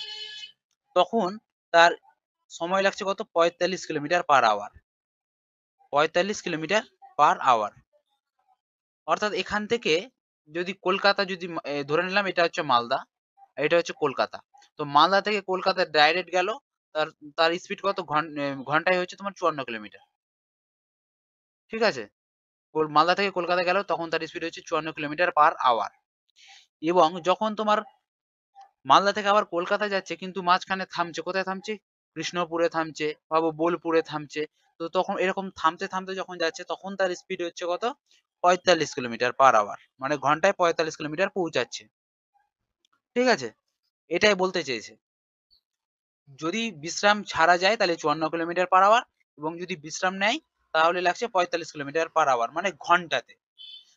তখন তার সময় লাগছে কত? 45 kilometre per hour. 45 kilometre per hour. অর্থাৎ এখান থেকে যদি কলকাতা, যদি ধরে নিলাম এটা হচ্ছে মালদা, এটা হচ্ছে কলকাতা। তো মালদা থেকে কলকাতা ডাইরেক্ট গেল, তার তার স্পিড কত? ঘন্টায় হচ্ছে তোমার 54 কিলোমিটার। ঠিক আছে? মালদা থেকে কলকাতা গেল, তখন তার স্পিড হচ্ছে 54 কিলোমিটার পার আওয়ার। এবং যখন তোমার মালদা থেকে আবার কলকাতা যাচ্ছে, কিন্তু মাঝখানে থামছে, কোথায় থামছে? কৃষ্ণপুরে থামছে, ভাবো বোলপুরে থামছে। তো তখন এরকম থামতে থামতে যখন যাচ্ছে, তখন তার স্পিড হচ্ছে কত? 45 কিলোমিটার পার আওয়ার, মানে ঘন্টায় 45 কিলোমিটার পৌঁছাচ্ছে। ঠিক আছে? এটাই বলতে চেয়েছে। যদি বিশ্রাম ছাড়া যায় তাহলে 54 কিলোমিটার পার আওয়ার, এবং যদি বিশ্রাম নেয় তাহলে লাগছে 45 কিলোমিটার পার আওয়ার, মানে ঘন্টাতে।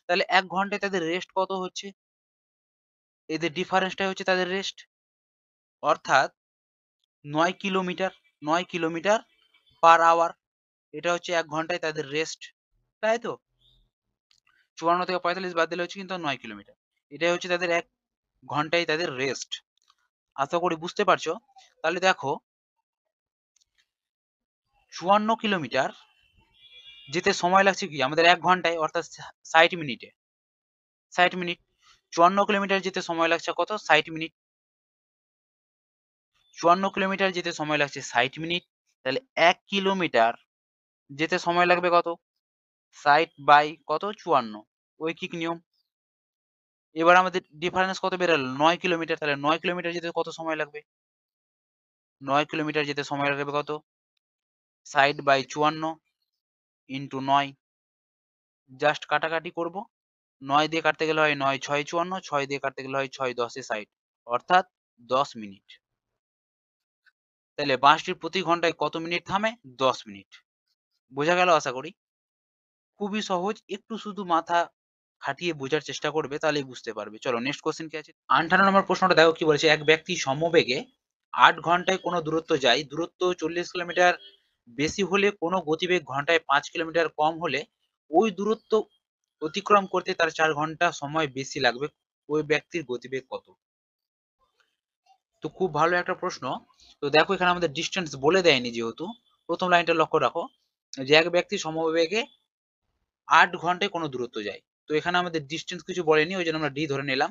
তাহলে 1 ঘন্টায় তাদের রেস্ট কত হচ্ছে? এদের ডিফারেন্সটাই হচ্ছে তাদের রেস্ট। অর্থাৎ 9 কিলোমিটার, 9 কিলোমিটার পার আওয়ার। এটা হচ্ছে 1 ঘন্টায় তাদের রেস্ট। তাই তো? 54 থেকে 45 বাদ দিলে হচ্ছে কিন্তু 9 কিলোমিটার। এটাই হচ্ছে তাদের 1 ঘন্টায় তাদের রেস্ট। আশা করি বুঝতে পারছো। তাহলে দেখো, 54 কিলোমিটার যেতে সময় লাগছে কি আমাদের 1 ঘন্টায়, অর্থাৎ 60 মিনিটে। 60 মিনিট। 54 কিলোমিটার যেতে সময় লাগছে কত? 60 মিনিট। 54 কিলোমিটার যেতে সময় লাগছে 60 মিনিট। তাহলে 1 কিলোমিটার যেতে সময় লাগবে কত? 60 বাই কত? 54। ঐকিক নিয়ম। এবার আমাদের ডিফারেন্স কত বেরোলো? 9 কিলোমিটার। তাহলে 9 কিলোমিটার যেতে কত সময় লাগবে? 9 কিলোমিটার যেতে সময় লাগবে কত? 60 বাই 54 ইনটু 9। জাস্ট কাটাকাটি করব। 9 দিয়ে কাটতে গেলে হয় 9 6 54, 6 দিয়ে কাটতে গেলে হয় 6 10 এ 60, অর্থাৎ 10 মিনিট। তাহলে বাসটি প্রতি ঘন্টায় কত মিনিট থামে? 10 মিনিট। বোঝা গেল আশা করি। খুবই সহজ, একটু শুধু মাথা খাটিয়ে বোঝার চেষ্টা করবে, তাহলেই বুঝতে পারবে। চলো নেক্সট কোশ্চেন কি আছে? 58 নম্বর প্রশ্নটা দেখো কি বলেছে। এক ব্যক্তি সমবেগে 8 ঘন্টায় কোনো দূরত্ব যায়। দূরত্ব 40 কিলোমিটার বেশি হলে কোনো গতিবেগ ঘন্টায় 5 কিলোমিটার কম হলে ওই দূরত্ব অতিক্রম করতে তার 4 ঘন্টা সময় বেশি লাগবে। ওই ব্যক্তির গতিবেগ কত? তো খুব ভালো একটা প্রশ্ন। তো দেখো এখানে আমাদের ডিস্টেন্স বলে দেয়নি, যেহেতু প্রথম লাইনটা লক্ষ্য রাখো, যে এক ব্যক্তি সমবেগে 8 ঘন্টায় কোনো দূরত্ব যায়। তো এখানে আমাদের ডিস্টেন্স কিছু বলেনি, ওই জন্য আমরা ডি ধরে নিলাম।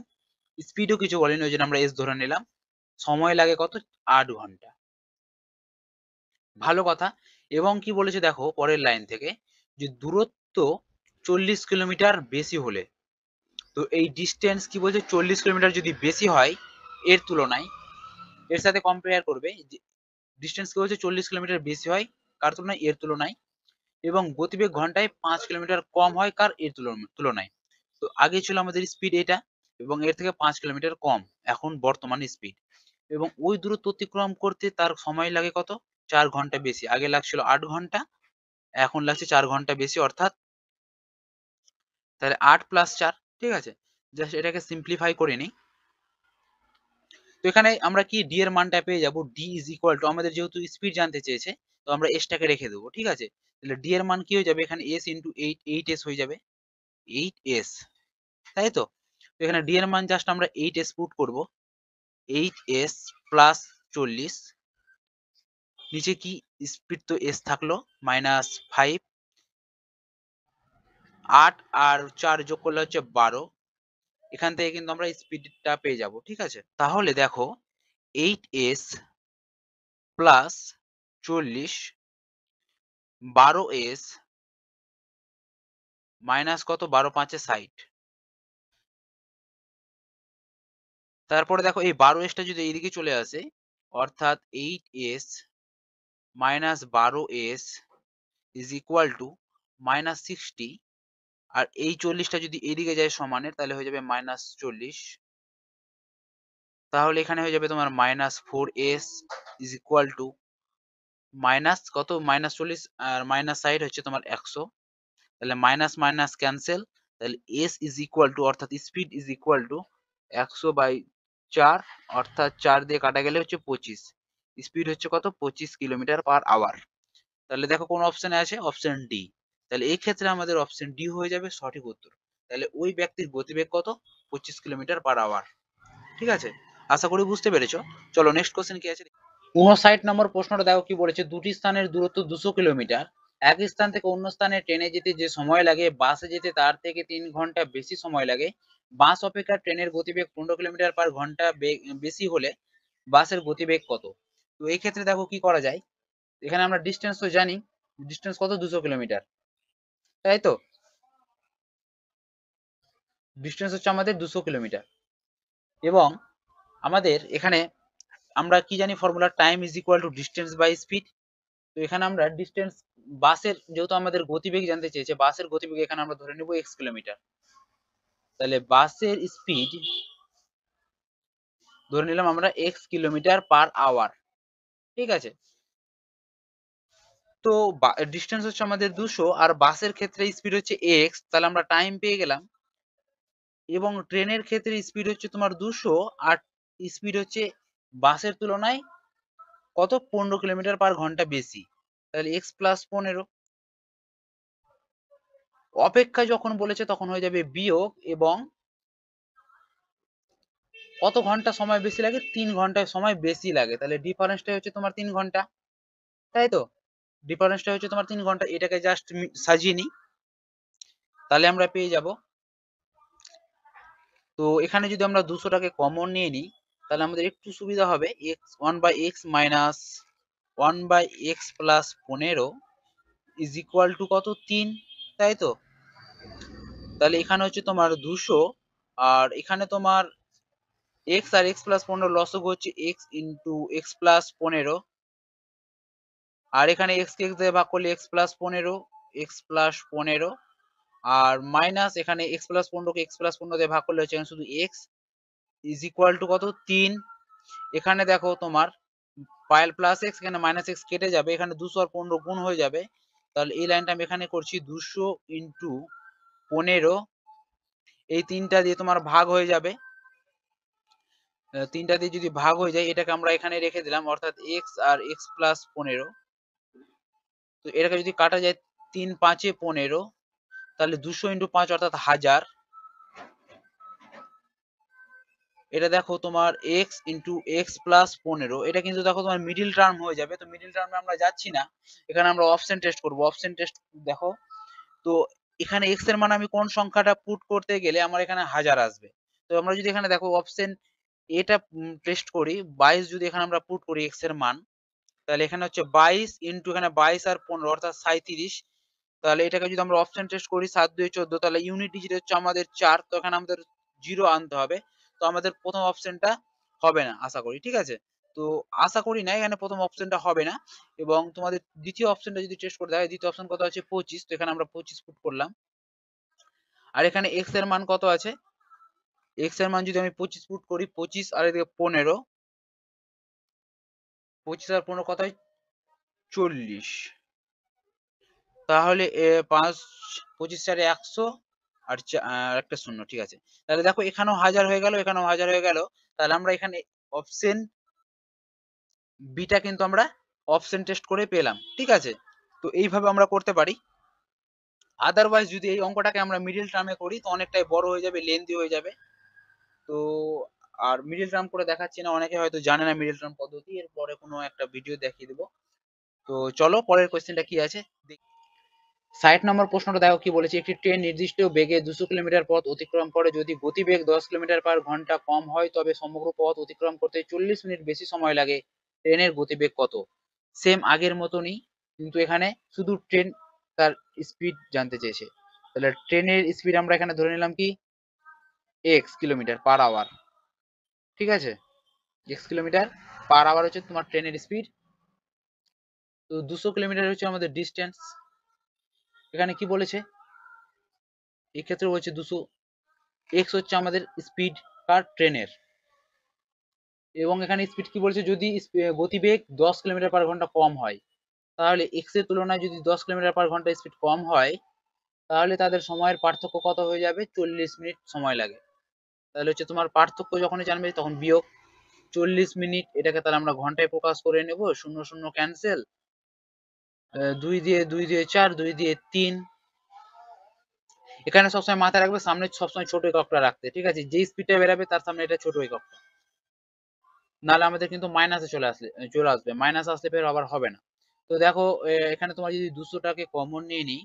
স্পিডও কিছু বলেনি, ওই জন্য আমরা এস ধরে নিলাম। সময় লাগে কত? 8 ঘন্টা। ভালো কথা। এবং কি বলেছে দেখো পরের লাইন থেকে, যে দূরত্ব 40 কিলোমিটার বেশি হলে, তো এই ডিস্টেন্স কি বলছে 40 কিলোমিটার যদি বেশি হয় এর তুলনায়, এর সাথে কম্পেয়ার করবে, ডিস্টেন্স কি বলছে 40 কিলোমিটার বেশি হয় কার তুলনায়, এর তুলনায়, এবং গতিবেগ ঘন্টায় 5 কিলোমিটার কম হয় কার, এর তুলনায়। তো আগে ছিল আমাদের স্পিড এটা, এবং এর থেকে 5 কিলোমিটার কম এখন বর্তমান স্পিড, এবং ওই দূরত্ব অতিক্রম করতে তার সময় লাগে কত, 4 ঘন্টা বেশি। আগে লাগছিল 8 ঘন্টা, এখন লাগছে 4 ঘন্টা বেশি, অর্থাৎ তাহলে 8 প্লাস 4, ঠিক আছে। জাস্ট এটাকে সিম্পলিফাই করে নিই। তো এখানে আমরা কি ডি এর মানটা পেয়ে যাব, ডি ইজ ইকুয়াল টু, আমাদের যেহেতু স্পিড জানতে চেয়েছে তো আমরা এসটাকে রেখে দেবো, ঠিক আছে। তাহলে ডি এর মান কি হয়ে যাবে, এখানে এস ইন্টু 8 হয়ে যাবে, 8s, তাই তো। তো এখানে ডি এর মান জাস্ট আমরা 8s পুট করব, 8s প্লাস 40, নিচে কি স্পিড তো এস থাকলো, মাইনাস 5, 8 আর 4 যোগ করলে হচ্ছে 12, এখান থেকে কিন্তু আমরা স্পিডটা পেয়ে যাব, ঠিক আছে। তাহলে দেখো 8s প্লাস 40, 12s মাইনাস কত, 12 5 60, তারপরে দেখো এই 12s টা যদি এইদিকে চলে আসে, অর্থাৎ 8s minus 12s is equal two minus 60, আর এই 40 টা যদি এইদিকে যায় সমানের, তাহলে হয়ে যাবে মাইনাস 40, তাহলে এখানে হয়ে যাবে তোমার minus 4s is equal two minus কত, মাইনাস 40 আর মাইনাস 60 হচ্ছে তোমার 100, তাহলে মাইনাস মাইনাস ক্যান্সেল, তাহলে এস ইজ ইকুয়াল টু, অর্থাৎ স্পিড ইজ ইকুয়াল টু 100/4, অর্থাৎ 4 দিয়ে কাটা গেলে হচ্ছে 25, স্পিড হচ্ছে কত, 25 কিলোমিটার পার আওয়ার। তাহলে দেখো কোন অপশনে আছে, অপশন ডি। তাহলে এই ক্ষেত্রে আমাদের অপশন ডি হয়ে যাবে সঠিক উত্তর। তাহলে ওই ব্যক্তির গতিবেগ কত, 25 কিলোমিটার পার আওয়ার, ঠিক আছে। আশা করি বুঝতে পেরেছো। চলো নেক্সট কোশ্চেন কি আছে। 59 নম্বর প্রশ্নটা দেখো কি বলেছে, দুটি স্থানের দূরত্ব 200 কিলোমিটার, এক স্থান থেকে অন্য স্থানে ট্রেনে যেতে যে সময় লাগে বাসে যেতে তার থেকে 3 ঘন্টা বেশি সময় লাগে, বাস অপেক্ষা ট্রেনের গতিবেগ 15 কিলোমিটার পার ঘন্টা বেশি হলে বাসের গতিবেগ কত। তো এই ক্ষেত্রে দেখো কি করা যায়, এখানে আমরা ডিস্টেন্স তো জানি, ডিস্টেন্স কত, 200 কিলোমিটার, তাই তো, ডিস্টেন্স হচ্ছে আমাদের 200 কিলোমিটার, এবং আমাদের এখানে আমরা কি জানি formula, time is equal to distance by speed. তো এখানে আমরা ডিস্টেন্স, বাসের যেহেতু আমাদের গতিবেগ জানতে চেয়েছে, বাসের গতিবেগ এখানে আমরা ধরে নেব x কিলোমিটার, তাহলে বাসের স্পিড ধরে নিলাম আমরা x কিলোমিটার পার আওয়ার, ঠিক আছে। তো ডিস্টেন্স হচ্ছে আমাদের 200 আর বাসের ক্ষেত্রে স্পিড হচ্ছে x, তাহলে আমরা টাইম পেয়ে গেলাম, এবং ট্রেনের ক্ষেত্রে স্পিড হচ্ছে তোমার 200, আর স্পিড হচ্ছে বাসের তুলনায় কত, 15 কিলোমিটার পার ঘন্টা বেশি, তাহলে x প্লাস 15, অপেক্ষা যখন বলেছে তখন হয়ে যাবে বিয়োগ, এবং কত ঘন্টা সময় বেশি লাগে, 3 ঘন্টায় সময় বেশি লাগে, তাহলে ডিফারেন্সটা হচ্ছে তোমার 3 ঘন্টা, তাই তো, ডিফারেন্সটা হচ্ছে তোমার 3 ঘন্টা। এটাকে জাস্ট সাজিয়ে নিই, তাহলে আমরা পেয়ে যাব, তো এখানে যদি আমরা 200টাকে কমন নিয়ে নিই তাহলে আমাদের একটু সুবিধা হবে, x 1/x minus 1/x plus 15 is equal two কত, 3, তাই তো। তাহলে এখানে হচ্ছে তোমার 200, আর এখানে তোমার x আর x প্লাস 15 লসগু হচ্ছে x ইন্টু x প্লাস 15, আর এখানে x কে x দিয়ে ভাগ করলে x প্লাস 15, x প্লাস 15, আর মাইনাস এখানে x প্লাস 15 কে x প্লাস 15 দিয়ে ভাগ করলে হচ্ছে এখানে শুধু x ইজ ইকুয়াল টু কত, 3। এখানে দেখো তোমার পাইল প্লাস x, এখানে মাইনাস x কেটে যাবে, এখানে 200 আর 15 গুণ হয়ে যাবে, তাহলে এই লাইনটা আমি এখানে করছি 200 ইন্টু 15, এই তিনটা দিয়ে তোমার ভাগ হয়ে যাবে, তিনটা দিয়ে যদি ভাগ হয়ে যায় এটাকে আমরা এখানে রেখে দিলাম, অর্থাৎ x আর x প্লাস 15, তো এটাকে যদি কাটা যায় 3 5 এ 15, তাহলে 200 ইন্টু 5 অর্থাৎ 1000, এটা দেখো তোমার x ইন্টু x প্লাস 15, এটা কিন্তু দেখো তোমার মিডিল টার্ম হয়ে যাবে, তো মিডিল টার্মে আমরা যাচ্ছি না, এখানে আমরা অপশন টেস্ট করব, অপশন টেস্ট দেখো, তো এখানে x এর মান আমি কোন সংখ্যাটা পুট করতে গেলে আমার এখানে 1000 আসবে, তো আমরা যদি এখানে দেখো অপশন এটা টেস্ট করি, 22 যদি এখানে আমরা পুট করি x এর মান, তাহলে এখানে হচ্ছে 22 ইন্টু এখানে 22 আর 15 অর্থাৎ 37, তাহলে এটাকে যদি আমরা অপশন টেস্ট করি 7 2 14, তাহলে ইউনিট ডিজিট হচ্ছে আমাদের 4, তো এখানে আমাদের 0 আনতে হবে। তো আমাদের প্রথম অপশনটা হবে না আশা করি, ঠিক আছে? তো আশা করি না এখানে প্রথম অপশনটা হবে না, এবং তোমাদের দ্বিতীয় অপশনটা যদি টেস্ট করে দেখাই, দ্বিতীয় অপশন কত আছে 25, তো এখানে আমরা 25 পুট করলাম। আর এখানে x এর মান কত আছে, x এর মান যদি আমি 25 পুট করি, 25 আর এদিকে 15, 25 আর 15 কত হয় 40, তাহলে 5 25 4 100 আর আর একটা শূন্য, ঠিক আছে? তাহলে দেখো এখানেও 1000 হয়ে গেল, এখানেও 1000 হয়ে গেল। তাহলে আমরা এখানে অপশন বিটা কিন্তু আমরা অপশন টেস্ট করে পেলাম, ঠিক আছে? তো এইভাবে আমরা করতে পারি। আদারওয়াইজ যদি এই অঙ্কটাকে আমরা মিডল টার্মে করি তো অনেকটাই বড় হয়ে যাবে, লেন্দি হয়ে যাবে। তো আর মিডল টার্ম করে দেখাচ্ছি না, অনেকে হয়তো জানে না মিডল টার্ম পদ্ধতি, এরপরে কোনো একটা ভিডিও দেখিয়ে দেবো। তো চলো পরের কোয়েশ্চেনটা কি আছে। 60 নম্বর প্রশ্নটা দেখো কি বলেছে, একটি ট্রেন নির্দিষ্ট বেগে 200 কিলোমিটার পথ অতিক্রম করে, যদি গতিবেগ 10 কিলোমিটার পার ঘন্টা কম হয় তবে সমগ্র পথ অতিক্রম করতে 40 মিনিট বেশি সময় লাগে, ট্রেনের গতিবেগ কত? সেম আগের মতনই, কিন্তু এখানে শুধু ট্রেন তার স্পিড জানতে চেয়েছে। তাহলে ট্রেনের স্পিড আমরা এখানে ধরে নিলাম কি x কিলোমিটার পার আওয়ার, ঠিক আছে? x কিলোমিটার পার আওয়ার হচ্ছে তোমার ট্রেনের স্পিড। তো 200 কিলোমিটার হচ্ছে আমাদের ডিস্টেন্স। এখানে কি বলেছে, এক্ষেত্রে বলছে 200, x হচ্ছে আমাদের স্পিড কার ট্রেনের, এবং এখানে স্পিড কি বলছে, যদি গতিবেগ 10 কিলোমিটার পার ঘন্টা কম হয়, তাহলে x এর তুলনায় যদি 10 কিলোমিটার পার ঘন্টা স্পিড কম হয়, তাহলে তাদের সময়ের পার্থক্য কত হয়ে যাবে, 40 মিনিট সময় লাগে। তাহলে হচ্ছে তোমার পার্থক্য যখনই জানবে তখন বিয়োগ 40 মিনিট, এটাকে তাহলে আমরা ঘন্টায় প্রকাশ করে নেব, শূন্য শূন্য ক্যান্সেল, 2 দিয়ে 2 দিয়ে 4, 2 দিয়ে 3। এখানে সবসময় মাথায় রাখবে সামনে সবসময় ছোট এককটা রাখতে, ঠিক আছে? যে স্পিডটা বেরাবে তার সামনে এটা ছোট এককটা, নাহলে আমাদের কিন্তু মাইনাসে চলে আসবে, মাইনাস আসলে ফের আবার হবে না। তো দেখো এখানে তোমার যদি 200টাকে কমন নিয়ে নিই,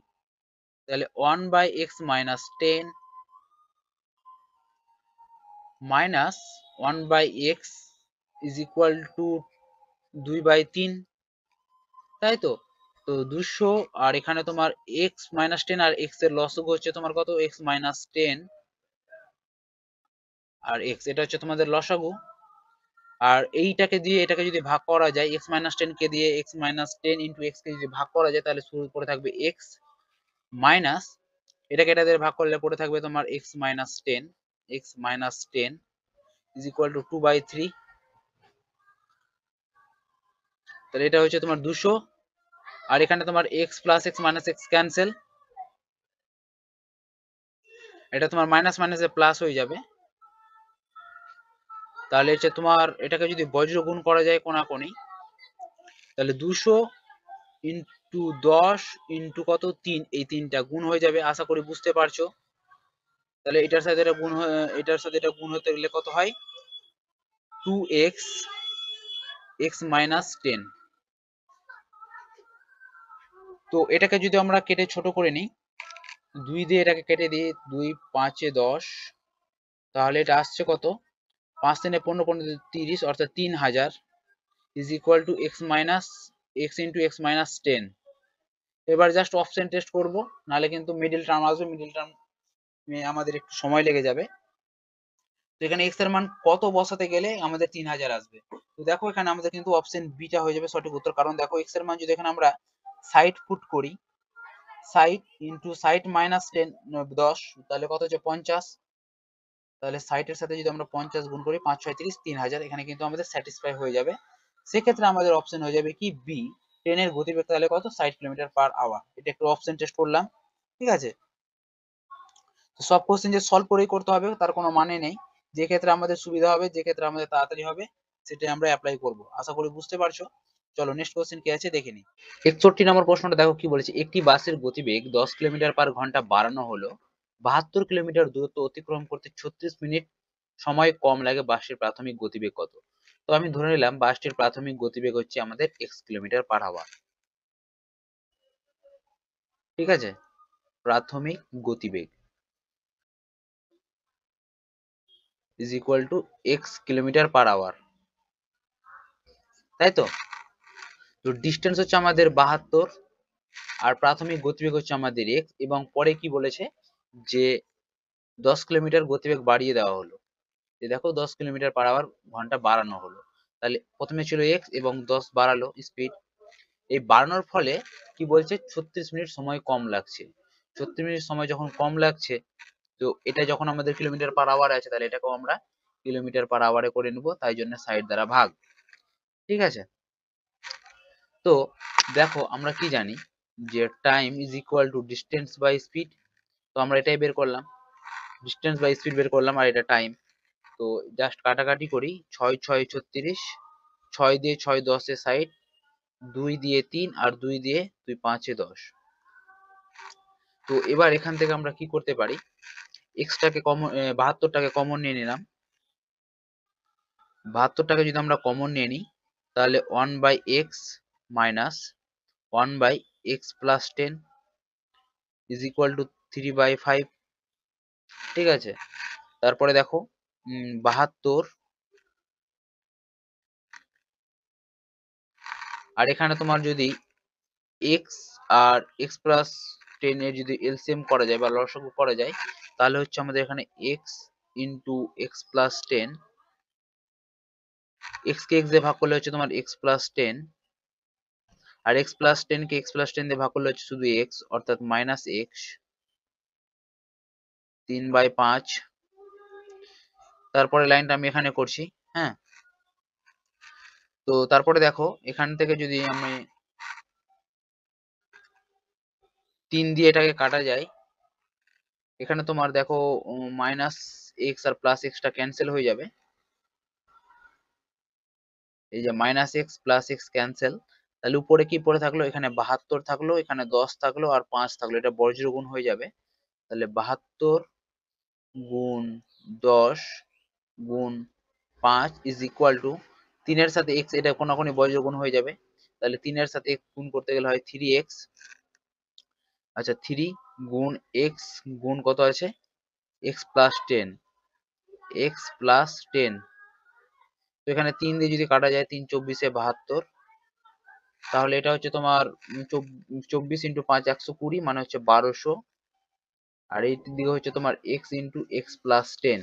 তাহলে 1/x minus 10 minus 1/x is equal two 2/3, তাই তো? তো 200, আর এখানে তোমার x মাইনাস 10 আর x এর লসগু হচ্ছে তোমার কত, x মাইনাস 10 আর x, এটা হচ্ছে তোমাদের লসাগু। আর এইটাকে দিয়ে এটাকে যদি ভাগ করা যায়, x মাইনাস 10 কে দিয়ে x মাইনাস 10 ইন্টু x কে যদি ভাগ করা যায়, তাহলে শুরু করে থাকবে x মাইনাস, এটাকে এটা দিয়ে ভাগ করলে পড়ে থাকবে তোমার x minus 10, x minus 10 is equal two 2/3। তাহলে এটা হচ্ছে তোমার 200, আর এখানে তোমার x plus x minus x cancel, এটা তোমার মাইনাস মাইনাসে প্লাস হয়ে যাবে। তাহলে হচ্ছে তোমার এটাকে যদি বজ্র গুণ করা যায় কোনাকুনি, তাহলে 200 ইন্টু 10 ইন্টু কত 3, এই তিনটা গুণ হয়ে যাবে, আশা করি বুঝতে পারছো। তাহলে এটার সাথে এটা গুণ এটার সাথে এটা গুণ হতে গেলে কত হয়, 2x x মাইনাস 10। তো এটাকে যদি আমরা কেটে ছোট করে নিই, 2 দিয়ে এটাকে কেটে দিই, 2 5 এ 10, তাহলে এটা আসছে কত, 5 3 এ 15, 15 30, অর্থাৎ 3000 is equal to x minus x into x minus 10। এবার জাস্ট অপশন টেস্ট করব, নাহলে কিন্তু মিডল টার্ম আসবে, মিডল টার্ম আমাদের একটু সময় লেগে যাবে। তো এখানে x এর মান কত বসাতে গেলে আমাদের 3000 আসবে। তো দেখো এখানে আমাদের কিন্তু অপশন বিটা হয়ে যাবে সঠিক উত্তর, কারণ দেখো x এর মান যদি এখানে আমরা 60 ফুট করি, 60 ইন্টু 60 মাইনাস 10, তাহলে কত হচ্ছে 50। তাহলে 60 এর সাথে যদি আমরা 50 গুণ করি, 5 6 30, 3000, এখানে কিন্তু আমাদের স্যাটিসফাই হয়ে যাবে। সেক্ষেত্রে আমাদের অপশন হয়ে যাবে কি বি, ট্রেনের গতিবেগ তাহলে কত, 60 কিলোমিটার পার আওয়ার। এটা একটু অপশন টেস্ট করলাম, ঠিক আছে? তো সব কোশ্চেন যে সলভ করেই করতে হবে তার কোনো মানে নেই, যে ক্ষেত্রে আমাদের সুবিধা হবে, যে ক্ষেত্রে আমাদের তাড়াতাড়ি হবে, সেটাই আমরা অ্যাপ্লাই করব। আশা করি বুঝতে পারছো। চলো নেক্সট কোশ্চেন কি আছে দেখে নিই। 61 নম্বর প্রশ্নটা দেখো কি বলেছে, একটি বাসের গতিবেগ 10 কিলোমিটার পার ঘন্টা বাড়ানো হলো, 72 কিলোমিটার দূরত্ব অতিক্রম করতে 36 মিনিট সময় কম লাগে, বাসটির প্রাথমিক গতিবেগ কত? তো আমি ধরে নিলাম বাসটির প্রাথমিক গতিবেগ হচ্ছে আমাদের x কিলোমিটার পার আওয়ার, ঠিক আছে? প্রাথমিক গতিবেগ is equal to x kilometre per hour, তাই তো? তো ডিস্টেন্স হচ্ছে আমাদের 72, আর প্রাথমিক গতিবেগ হচ্ছে আমাদের x, এবং পরে কি বলেছে যে 10 কিলোমিটার গতিবেগ বাড়িয়ে দেওয়া হলো। যে দেখো 10 কিলোমিটার পার আওয়ার ঘন্টা বাড়ানো হলো। তাহলে প্রথমে ছিল x এবং 10 বাড়ালো স্পিড। এই বাড়ানোর ফলে কি বলছে 36 মিনিট সময় কম লাগছে। 36 মিনিট সময় যখন কম লাগছে, তো এটা যখন আমাদের কিলোমিটার পার আওয়ার আছে, তাহলে এটাকেও আমরা কিলোমিটার পার আওয়ারে করে নেব, তাই জন্য 60 দ্বারা ভাগ। ঠিক আছে, তো দেখো আমরা কি জানি যে time is equal to distance by speed. তো আমরা এটাই বের করলাম, ডিস্টেন্স বাই স্পিড বের করলাম, আর এটা টাইম। তো জাস্ট কাটাকাটি করি, 6 6 36, 6 দিয়ে 6 10 এ 60, 2 দিয়ে 3, আর 2 দিয়ে 2 5 এ 10। তো এবার এখান থেকে আমরা কি করতে পারি, এক্সটাকে কমন, 72টাকে কমন নিয়ে নিলাম। 72টাকে যদি আমরা কমন নিয়ে নিই, তাহলে 1 by x minus 1 by x plus 10 is equal to 3 by 5। ঠিক আছে, তারপরে দেখো 72, আর এখানে তোমার যদি এক্স আর এক্স প্লাস 10 এর যদি এলসিএম করা যায় বা লসাগু করা যায়, তাহলে হচ্ছে আমাদের এখানে x into x plus 10, x কে এক্স দিয়ে ভাগ করলে হচ্ছে তোমার এক্স প্লাস 10, আর এক্স প্লাস 10 কে এক্স প্লাস 10 দিয়ে ভাগ করলে হচ্ছে শুধু এক্স, অর্থাৎ মাইনাস এক্স 3/5। তারপরে লাইনটা আমি এখানে করছি। হ্যাঁ, তো তারপরে দেখো এখান থেকে যদি আমি 3 দিয়ে এটাকে কাটা যায়, এখানে তোমার দেখো মাইনাস এক্স আর প্লাস এক্সটা ক্যান্সেল হয়ে যাবে। এই যে minus x plus x cancel, তাহলে উপরে কি পড়ে থাকলো, এখানে 72 থাকলো, এখানে 10 থাকলো, আর 5 থাকলো, এটা বজ্র গুণ হয়ে যাবে। তাহলে 72 গুণ 10 গুণ 5 ইজ ইকুয়াল টু 3 এর সাথে x, এটা কোনাকুনি বজ্র গুণ হয়ে যাবে। তাহলে 3 এর সাথে x গুণ করতে গেলে হয় 3x। আচ্ছা, 3 গুণ x গুণ কত আছে, x প্লাস 10, x প্লাস 10। তো এখানে 3 দিয়ে যদি কাটা যায়, 3 24 এ 72, তাহলে এটা হচ্ছে তোমার 24 ইন্টু 5 120, মানে হচ্ছে 1200। আর এই দিকে হচ্ছে তোমার x ইন্টু এক্স প্লাস 10।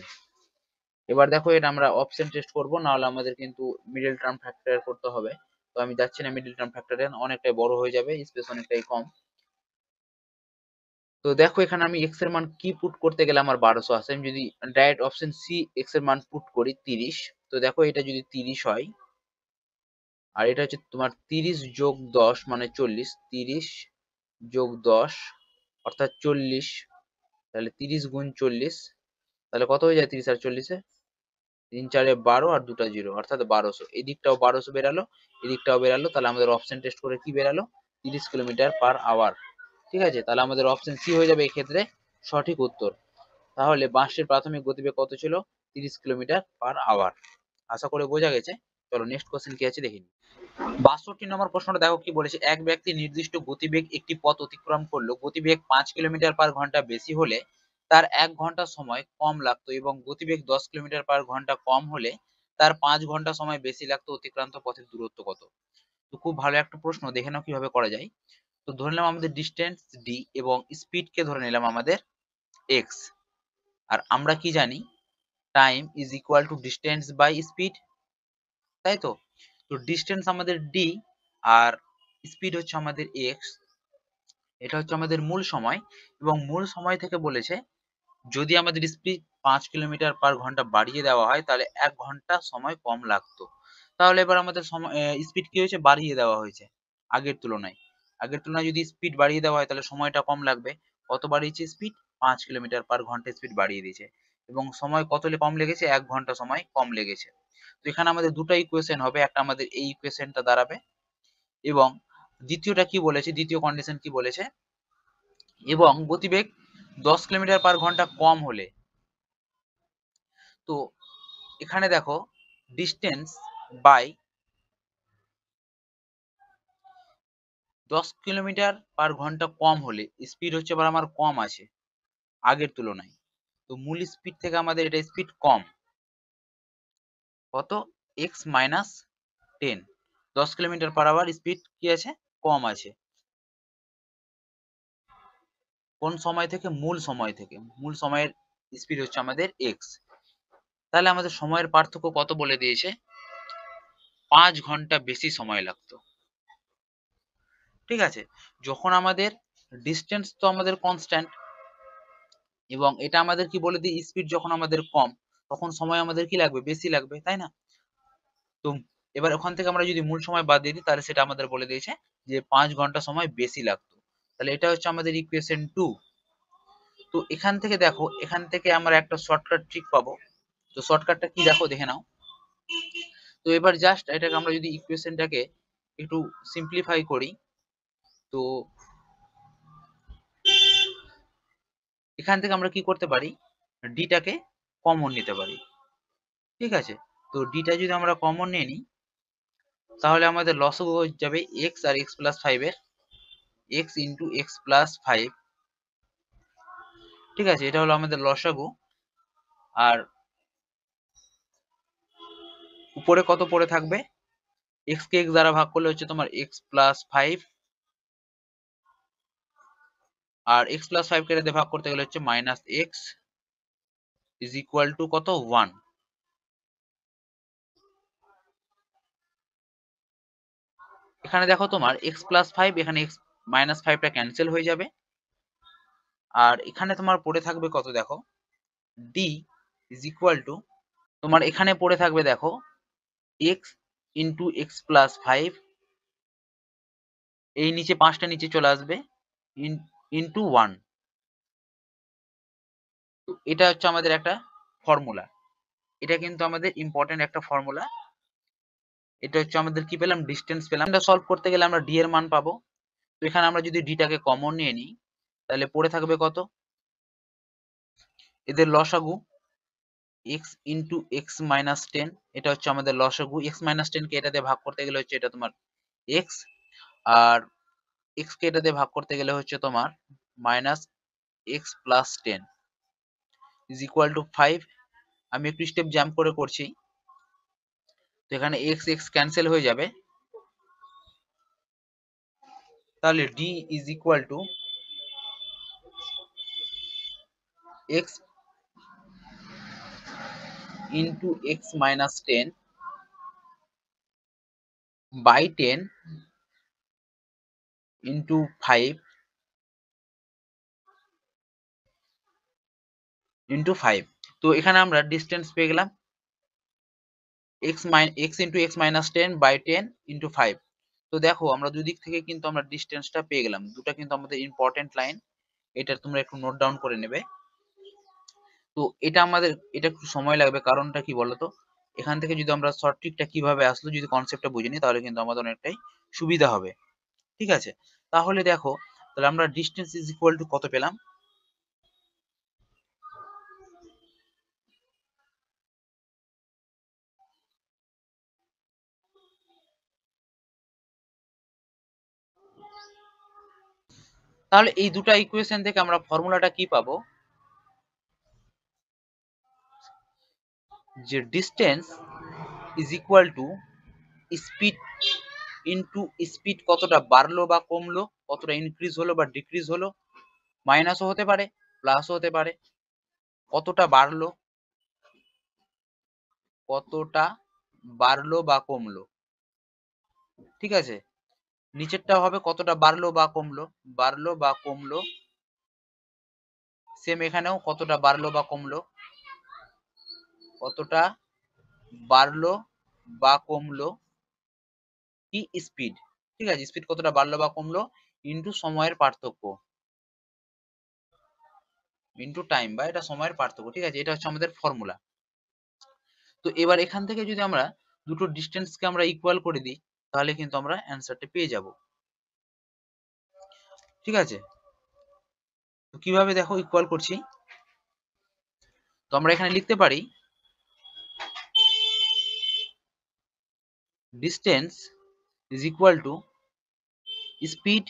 এবার দেখো এটা আমরা অপশন টেস্ট করব, না হলে আমাদের কিন্তু মিডল টার্ম ফ্যাক্টর করতে হবে। তো আমি যাচ্ছি না মিডল টার্ম ফ্যাক্টরে, অনেকটাই বড় হয়ে যাবে, স্পেস অনেকটাই কম। তো দেখো এখানে আমি এক্স এর মান কি পুট করতে গেলে আমার 1200 আসে। আমি যদি ডাইরেক্ট অপশন সি এক্স এর মান পুট করি 30, তো দেখো এটা যদি 30 হয়, আর এটা হচ্ছে তোমার 30 যোগ 10 মানে 40, 30 যোগ 10 অর্থাৎ 40, তাহলে 30 গুণ 40, তাহলে কত হয়ে যায় 30 আর 40-এ, 3 4 12 আর 2টা 0, অর্থাৎ 1200। এই দিকটাও 1200 বেরালো, এই দিকটাও বেরালো, তাহলে আমাদের অপশন টেস্ট করে কি বেরালো, 30 কিলোমিটার পার আওয়ার। ঠিক আছে, তাহলে আমাদের অপশন সি হয়ে যাবে এই ক্ষেত্রে সঠিক উত্তর। তাহলে বাসটির প্রাথমিক গতিবেগ কত ছিল, 30 কিলোমিটার পার আওয়ার। আশা করে বোঝা গেছে। চলো নেক্সট কোশ্চেন কি আছে দেখি। 62 নম্বর প্রশ্নটা দেখো কি বলেছে, এক ব্যক্তি নির্দিষ্ট গতিবেগ একটি পথ অতিক্রম করলো, গতিবেগ 5 কিলোমিটার পার ঘন্টা বেশি হলে তার 1 ঘন্টা সময় কম লাগতো, এবং গতিবেগ 10 কিলোমিটার পার ঘন্টা কম হলে তার 5 ঘন্টা সময় বেশি লাগতো। অতিক্রান্ত পথের দূরত্ব কত? তো খুব ভালো একটা প্রশ্ন, দেখে নাও কিভাবে করা যায়। তো ধরে নিলাম আমাদের ডিস্টেন্স ডি এবং স্পিড কে ধরে নিলাম আমাদের এক্স, আর আমরা কি জানি time is equal to distance by speed, তাই তো। তো ডিস্টেন্স আমাদের ডি আর স্পিড হচ্ছে আমাদের এক্স, এটা হচ্ছে আমাদের মূল সময়। এবং মূল সময় থেকে বলেছে যদি আমাদের স্পিড 5 কিলোমিটার পার ঘন্টা বাড়িয়ে দেওয়া হয়, তাহলে 1 ঘন্টা সময় কম লাগতো। তাহলে এবার আমাদের সময় স্পিড কি হয়েছে, বাড়িয়ে দেওয়া হয়েছে আগের তুলনায়। আগের তুলনায় যদি স্পিড বাড়িয়ে দেওয়া হয়, তাহলে সময়টা কম লাগবে। কত বাড়িয়েছে স্পিড, 5 কিলোমিটার পার ঘন্টা স্পিড বাড়িয়ে দিয়েছে, এবং সময় কত কম লেগেছে, 1 ঘন্টা সময় কম লেগেছে। তো এখানে আমাদের দুটো ইকুয়েশন হবে, একটা আমাদের এই ইকুয়েশনটা দাঁড়াবে, এবং দ্বিতীয়টা কি বলেছে, দ্বিতীয় কন্ডিশন কি বলেছে, এবং গতিবেগ 10 কিলোমিটার পার ঘন্টা কম হলে। তো এখানে দেখো ডিস্টেন্স বাই 10 কিলোমিটার পার ঘন্টা কম হলে স্পিড হচ্ছে এবার আমার কম আছে আগের তুলনায়। তো মূল স্পিড থেকে আমাদের এটা স্পিড কম কত, x minus 10, 10 kilometre per hour speed কি আছে, কম আছে। কোন সময় থেকে? মূল সময় থেকে। মূল সময়ের স্পিড হচ্ছে আমাদের এক্স। তাহলে আমাদের সময়ের পার্থক্য কত বলে দিয়েছে? 5 ঘন্টা বেশি সময় লাগতো। ঠিক আছে, যখন আমাদের ডিস্টেন্স তো আমাদের কনস্ট্যান্ট, এবং এটা আমাদের কি বলে দিই, স্পিড যখন আমাদের কম তখন সময় আমাদের কি লাগবে? বেশি লাগবে, তাই না? তো এবার ওখান থেকে আমরা যদি মূল সময় বাদ দিয়ে দিই তাহলে সেটা আমাদের বলে দিয়েছে যে 5 ঘন্টা সময় বেশি লাগতো। তাহলে এটা হচ্ছে আমাদের ইকুয়েশন 2। তো এখান থেকে দেখো, এখান থেকে আমরা একটা শর্টকাট ট্রিক পাবো। তো শর্টকাটটা কি দেখো, দেখে নাও। তো এবার জাস্ট এটাকে আমরা যদি ইকুয়েশনটাকে একটু সিম্পলিফাই করি, তো এখান থেকে আমরা কি করতে পারি? ডিটাকে কমন নিতে পারি। ঠিক আছে, তো ডিটা যদি আমরা কমন নিয়ে নিই তাহলে আমাদের লসগু হয়ে যাবে এক্স আর এক্স প্লাস 5 এর এক্স ইন্টু এক্স প্লাস 5। ঠিক আছে, এটা হলো আমাদের লসাগু। আর উপরে কত পড়ে থাকবে? এক্স কে এক্স দ্বারা ভাগ করলে হচ্ছে তোমার এক্স প্লাস 5, আর এক্স প্লাস 5 কে এটা দিয়ে ভাগ করতে গেলে হচ্ছে minus x is equal two কত? 1। এখানে দেখো তোমার এক্স প্লাস 5, এখানে এক্স মাইনাস 5টা ক্যান্সেল হয়ে যাবে, আর এখানে তোমার পড়ে থাকবে কত দেখো? ডি ইজ ইকুয়াল টু, তোমার এখানে পড়ে থাকবে দেখো এক্স ইন্টু এক্স প্লাস 5, এই নিচে 5টা নিচে চলে আসবে, ইন্টু 1। এটা হচ্ছে আমাদের একটা ফর্মুলা, এটা কিন্তু আমাদের ইম্পর্টেন্ট একটা ফর্মুলা। এটা হচ্ছে আমাদের কি পেলাম? ডিস্টেন্স পেলাম। এটা সলভ করতে গেলে আমরা ডি এর মান পাবো। তো এখানে আমরা যদি ডিটাকে কমন নিয়ে নিই তাহলে পড়ে থাকবে কত? এদের লসাগু এক্স ইন্টু এক্স মাইনাস 10, এটা হচ্ছে আমাদের লসাগু। এক্স মাইনাস 10 কে এটা দিয়ে ভাগ করতে গেলে হচ্ছে এটা তোমার এক্স, আর এক্স কে এটা দিয়ে ভাগ করতে গেলে হচ্ছে তোমার minus x plus 10 is equal two 5। আমি একটু স্টেপ জাম্প করে করছি, তো এখানে এক্স এক্স ক্যান্সেল হয়ে যাবে, তাহলে D is equal to x into x minus 10 by 10 into 5 into 5। তো এখানে আমরা ডিস্টেন্স পেয়ে গেলাম x into x minus 10 by 10 into 5। তো দেখো আমরা দুই দিক থেকে কিন্তু আমরা ডিস্টেন্সটা পেয়ে গেলাম। দুটো কিন্তু আমাদের ইম্পর্টেন্ট লাইন, এটা তোমরা একটু নোট ডাউন করে নেবে। তো এটা আমাদের, এটা একটু সময় লাগবে, কারণটা কি বলতো? এখান থেকে যদি আমরা শর্ট ট্রিকটা কিভাবে আসলো যদি কনসেপ্টটা বুঝে নিই তাহলে কিন্তু আমাদের অনেকটাই সুবিধা হবে। ঠিক আছে, তাহলে দেখো, তাহলে আমরা ডিস্টেন্স ইজ ইকুয়াল টু কত পেলাম? তাহলে এই দুটো ইকুয়েশন থেকে আমরা ফর্মুলাটা কি পাবো? যে distance is equal two speed into speed কতটা বাড়লো বা কমলো, কতটা ইনক্রিজ হলো বা ডিক্রিজ হলো, মাইনাসও হতে পারে প্লাসও হতে পারে, কতটা বাড়লো, কতটা বাড়লো বা কমলো। ঠিক আছে, নিচেরটা হবে কতটা বাড়লো বা কমলো, বাড়লো বা কমলো। সেম এখানেও কতটা বাড়লো বা কমলো, কতটা বাড়লো বা কমলো কি স্পিড। ঠিক আছে, স্পিড কতটা বাড়লো বা কমলো ইনটু সময়ের পার্থক্য, ইনটু টাইম, বা এটা সময়ের পার্থক্য। ঠিক আছে, এটা হচ্ছে আমাদের ফর্মুলা। তো এবার এখান থেকে যদি আমরা দুটো ডিস্টেন্সকে আমরা ইকুয়াল করে দিই তাহলে কিন্তু আমরা অ্যান্সারটা পেয়ে যাব। ঠিক আছে, তো কিভাবে দেখো ইকুয়াল করছি? তো আমরা এখানে লিখতে পারি distance is equal two speed.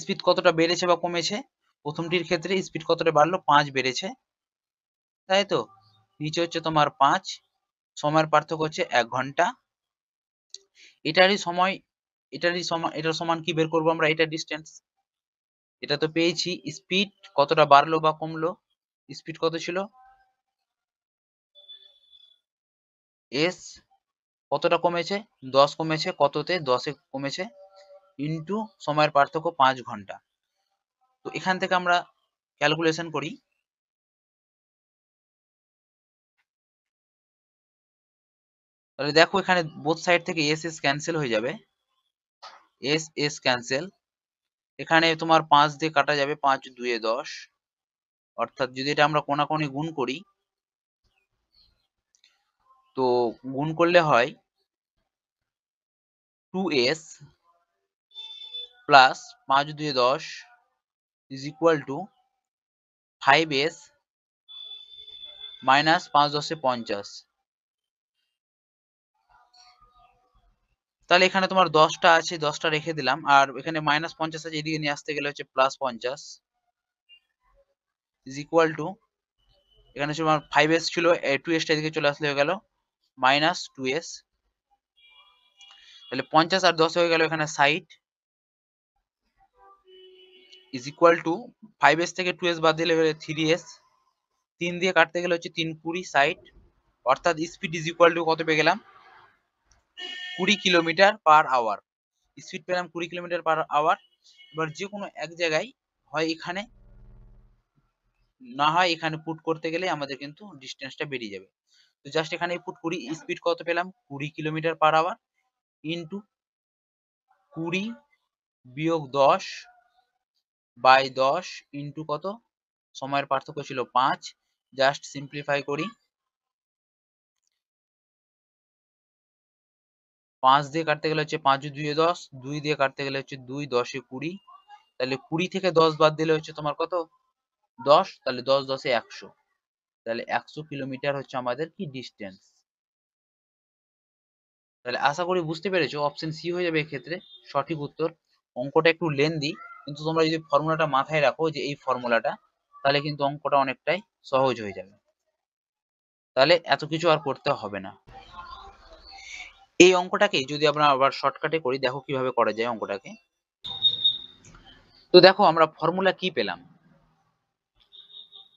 Speed কতটা বেড়েছে বা কমেছে? প্রথমটির ক্ষেত্রে স্পিড কতটা বাড়লো? 5 বেড়েছে, তাই তো। নিচে হচ্ছে তোমার 5, সময়ের পার্থক্য হচ্ছে 1 ঘন্টা। এটারই সময়, এটার সমান কি বের করবো আমরা? এটা ডিস্টেন্স। এটা তো পেয়েছি। স্পিড কতটা বাড়লো বা কমলো, স্পিড কত ছিল, এস কতটা কমেছে, 10 কমেছে, কততে 10 এ কমেছে, ইন্টু সময়ের পার্থক্য 5 ঘন্টা। তো এখান থেকে আমরা ক্যালকুলেশন করি। তাহলে দেখো এখানে বোথ সাইড থেকে এস এস ক্যান্সেল হয়ে যাবে, এস এস ক্যান্সেল। এখানে তোমার 5 দিয়ে কাটা যাবে, 5 2 10, অর্থাৎ যদি এটা আমরা কোনাকুনি গুণ করি, তো গুণ করলে হয় 2s plus 5 2 10 is equal two 5s minus 5 10 50। তাহলে এখানে তোমার 10টা আছে, 10টা রেখে দিলাম, আর এখানে মাইনাস 50 আছে, এদিকে নিয়ে আসতে গেলে হচ্ছে প্লাস 50 ইজ ইকুয়াল টু, এখানে তোমার 5s ছিল, 2s টা এদিকে চলে আসলে হয়ে গেল মাইনাস 2s। তাহলে 50 আর 10 হয়ে গেল এখানে 60 ইজ ইকুয়াল টু 5s থেকে 2s বাদ দিলে হলে 3s, 3 দিয়ে কাটতে গেলে হচ্ছে 3 20 60, অর্থাৎ স্পিড ইজ ইকুয়াল টু কত পেয়ে গেলাম, 20 কিলোমিটার পার আওয়ার। স্পিড পেলাম 20 কিলোমিটার পার আওয়ার। এবার যে কোনো এক জায়গায় হয় এখানে, না হয় এখানে পুট করতে গেলে আমাদের কিন্তু ডিস্টেন্সটা বেরিয়ে যাবে। তো জাস্ট এখানে পুট করি, স্পিড কত পেলাম 20 কিলোমিটার পার আওয়ার ইন্টু 20 বিয়োগ 10 বাই 10 ইন্টু কত, সময়ের পার্থক্য ছিল 5, জাস্ট সিম্পলিফাই করি, 5 দিয়ে কাটতে গেলে হচ্ছে 5 2 10, 2 দিয়ে কাটতে গেলে হচ্ছে 2 10 এ 20, তাহলে 20 থেকে 10 বাদ দিলে হচ্ছে তোমার কত 10, তাহলে 10 10 এ 100, তাহলে 100 কিলোমিটার হচ্ছে আমাদের কি ডিস্টেন্স। তাহলে আশা করি বুঝতে পেরেছো, অপশন সি হয়ে যাবে এক্ষেত্রে সঠিক উত্তর। অঙ্কটা একটু লেন্দি, কিন্তু তোমরা যদি ফর্মুলাটা মাথায় রাখো যে এই ফর্মুলাটা, তাহলে কিন্তু অঙ্কটা অনেকটাই সহজ হয়ে যাবে, তাহলে এত কিছু আর করতে হবে না। এই অঙ্কটাকে যদি আমরা আবার শর্টকাটে করি, দেখো কিভাবে করা যায় অঙ্কটাকে। তো দেখো আমরা ফর্মুলা কি পেলাম,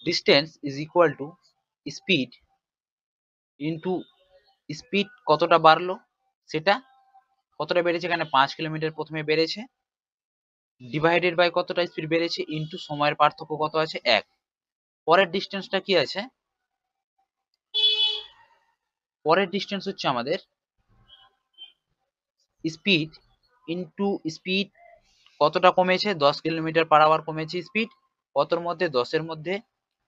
distance is equal two speed into speed কতটা বাড়লো সেটা, কতটা বেড়েছে, এখানে 5 কিলোমিটার প্রথমে বেড়েছে, ডিভাইডেড বাই কতটা স্পিড বেড়েছে ইন্টু সময়ের পার্থক্য কত আছে 1। পরের ডিস্টেন্সটা কি আছে, পরের ডিস্টেন্স হচ্ছে আমাদের স্পিড ইন্টু স্পিড কতটা কমেছে, 10 কিলোমিটার পার আওয়ার কমেছে স্পিড, কতর মধ্যে 10 এর মধ্যে,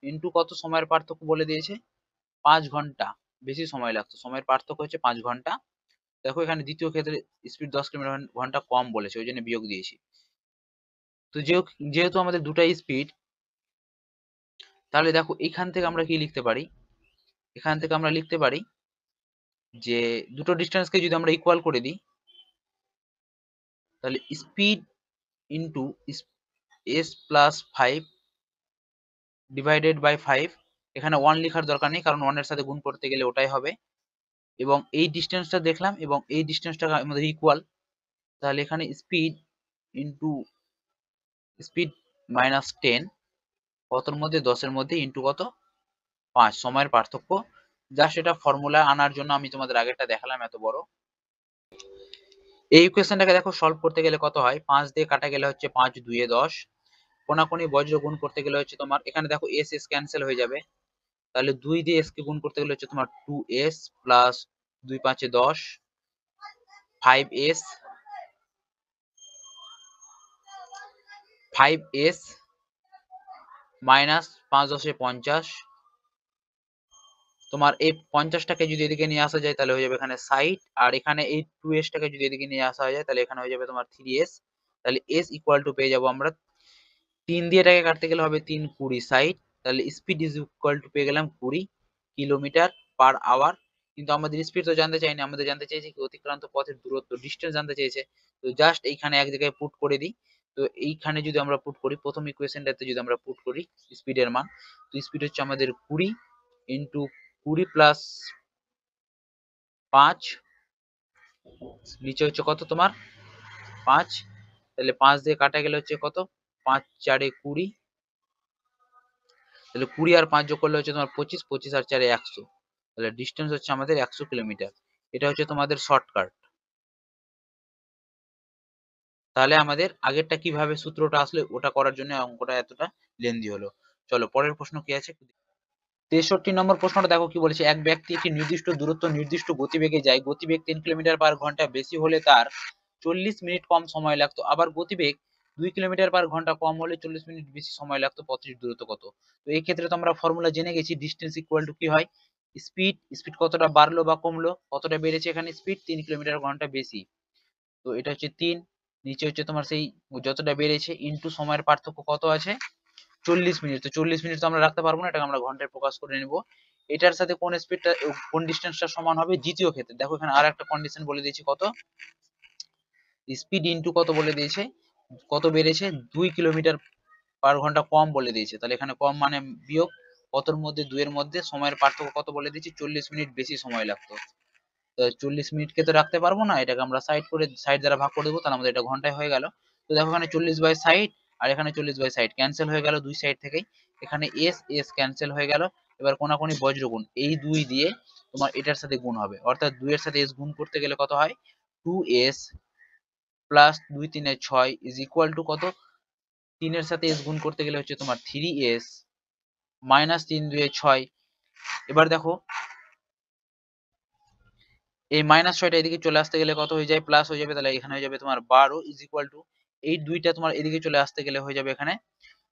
ইন্টু কত সময়ের পার্থক্য বলে দিয়েছে 5 ঘন্টা, বেশি সময় লাগতো, সময়ের পার্থক্য হচ্ছে 5 ঘন্টা। দেখো এখানে দ্বিতীয় ক্ষেত্রে স্পিড 10 কিলোমিটার ঘন্টা কম বলেছে, ওই জন্য বিয়োগ দিয়েছি। তো যেহেতু আমাদের দুটাই স্পিড, তাহলে দেখো এখান থেকে আমরা কি লিখতে পারি, এখান থেকে আমরা লিখতে পারি যে দুটো ডিস্টেন্সকে যদি আমরা ইকুয়াল করে দিই, তাহলে speed into S plus 5 divided by 5, এখানে 1 লেখার দরকার নেই, কারণ 1 এর সাথে গুণ করতে গেলে ওটাই হবে, এবং এই ডিস্টেন্সটা দেখলাম এবং এই ডিস্টেন্সটা আমাদের ইকুয়াল, তাহলে এখানে স্পিড ইন্টু স্পিড মাইনাস 10 কতর মধ্যে 10 এর মধ্যে ইন্টু কত 5, সময়ের পার্থক্য। জাস্ট এটা ফর্মুলা আনার জন্য আমি তোমাদের আগেরটা দেখালাম এত বড়। এই ইকুয়েশনটাকে দেখো সলভ করতে গেলে কত হয়, 5 দিয়ে কাটা গেলে হচ্ছে 5 2 এ 10, কোনাকুনি বজ্র গুণ করতে গেলে হচ্ছে তোমার, এখানে দেখো এস এস ক্যান্সেল হয়ে যাবে, তাহলে 2 দিয়ে এস কে গুণ করতে গেলে হচ্ছে তোমার 2s প্লাস 2 5 এ 10, 5s 5s মাইনাস 5 10 এ 50, তোমার এই 50টাকে যদি এদিকে নিয়ে আসা যায় তাহলে হয়ে যাবে এখানে 60, আর এখানে এই 2s টাকে যদি এদিকে নিয়ে আসা যায় তাহলে এখানে হয়ে যাবে তোমার 3s। তাহলে s ইকুয়াল টু পেয়ে যাবো আমরা, 3 দিয়ে এটাকে কাটতে গেলে হবে 3 20 60, তাহলে স্পিড ইজ ইকুয়াল টু পেয়ে গেলাম 20 কিলোমিটার পার আওয়ার। কিন্তু আমাদের স্পিড তো জানতে চাইনি, আমাদের জানতে চাইছে কি অতিক্রান্ত পথের দূরত্ব, ডিস্টেন্স জানতে চেয়েছে। তো জাস্ট এইখানে এক জায়গায় পুট করে দিই, তো এইখানে যদি আমরা পুট করি, প্রথম ইকুয়েশনটাতে যদি আমরা পুট করি স্পিডের মান, তো স্পিড হচ্ছে আমাদের 20 ইন্টু 20 প্লাস 5, নিচে হচ্ছে কত তোমার 5, তাহলে 5 দিয়ে কাটা গেলে হচ্ছে কত 5 4 20, তাহলে 20 আর 5 যোগ করলে হচ্ছে তোমার 25, 25 আর 4 100, তাহলে ডিস্টেন্স হচ্ছে আমাদের 100 কিলোমিটার। এটা হচ্ছে তোমাদের শর্টকাট। তাহলে আমাদের আগেরটা কিভাবে সূত্রটা আসলে ওটা করার জন্য অঙ্কটা এতটা লেন্দি হলো। চলো পরের প্রশ্ন কি আছে। 63 নম্বর প্রশ্নটা দেখো কি বলেছে, এক ব্যক্তি একটি নির্দিষ্ট দূরত্ব নির্দিষ্ট গতিবেগে যায়, গতিবেগ 3 কিলোমিটার পার ঘন্টা বেশি হলে তার 40 মিনিট কম সময় লাগতো, আবার গতিবেগ 2 কিলোমিটার পার ঘন্টা কম হলে 40 মিনিট বেশি সময় লাগতো, পথটির দূরত্ব কত? তো এই ক্ষেত্রে তো আমরা ফর্মুলা জেনে গেছি, ডিস্টেন্স ইকুয়াল টু কি হয়, স্পিড, স্পিড কতটা বাড়লো বা কমলো, কতটা বেড়েছে এখানে স্পিড 3 কিলোমিটার ঘন্টা বেশি, তো এটা হচ্ছে 3, নিচে হচ্ছে তোমার সেই যতটা বেড়েছে ইনটু সময়ের পার্থক্য কত আছে 40 মিনিট, তো 40 মিনিট তো আমরা রাখতে পারবো না, এটাকে আমরা ঘন্টায় প্রকাশ করে নেব। এটার সাথে কোন স্পিডটা কোন ডিস্টেন্সটা সমান হবে দ্বিতীয় ক্ষেত্রে, দেখো এখানে আর একটা কন্ডিশন বলে দিয়েছি, কত স্পিড ইনটু কত বলে দিয়েছে, কত বেড়েছে 2 কিলোমিটার পার ঘন্টা কম বলে দিয়েছে, তাহলে এখানে কম মানে বিয়োগ কতর মধ্যে 2 এর মধ্যে সময়ের পার্থক্য কত বলে দিয়েছি 40 মিনিট বেশি সময় লাগতো, তো 40 মিনিটকে তো রাখতে পারবো না, এটাকে আমরা সাইড করে সাইড দ্বারা ভাগ করে দেবো, তাহলে আমাদের এটা ঘন্টায় হয়ে গেল। তো দেখো এখানে 40/60 আর এখানে 40/60 ক্যান্সেল হয়ে গেল দুই সাইড থেকেই, এখানে এস এস ক্যান্সেল হয়ে গেল, এবার কোনাকুনি বজ্রগুণ এই 2 দিয়ে তোমার এটার সাথে গুণ হবে, অর্থাৎ 2 এর সাথে এস গুণ করতে গেলে কত হয় 2s plus 2 3 6 is equal two কত, 3 এর সাথে এস গুণ করতে গেলে হচ্ছে তোমার 3s মাইনাস 3 2 6, এবার দেখো এই -6টা এদিকে চলে আসতে গেলে কত হয়ে যায় প্লাস হয়ে যাবে, তাহলে এখানে হয়ে যাবে তোমার 12 ইজ ইকুয়াল টু এই দুইটা তোমার এদিকে চলে আসতে গেলে হয়ে যাবে এখানে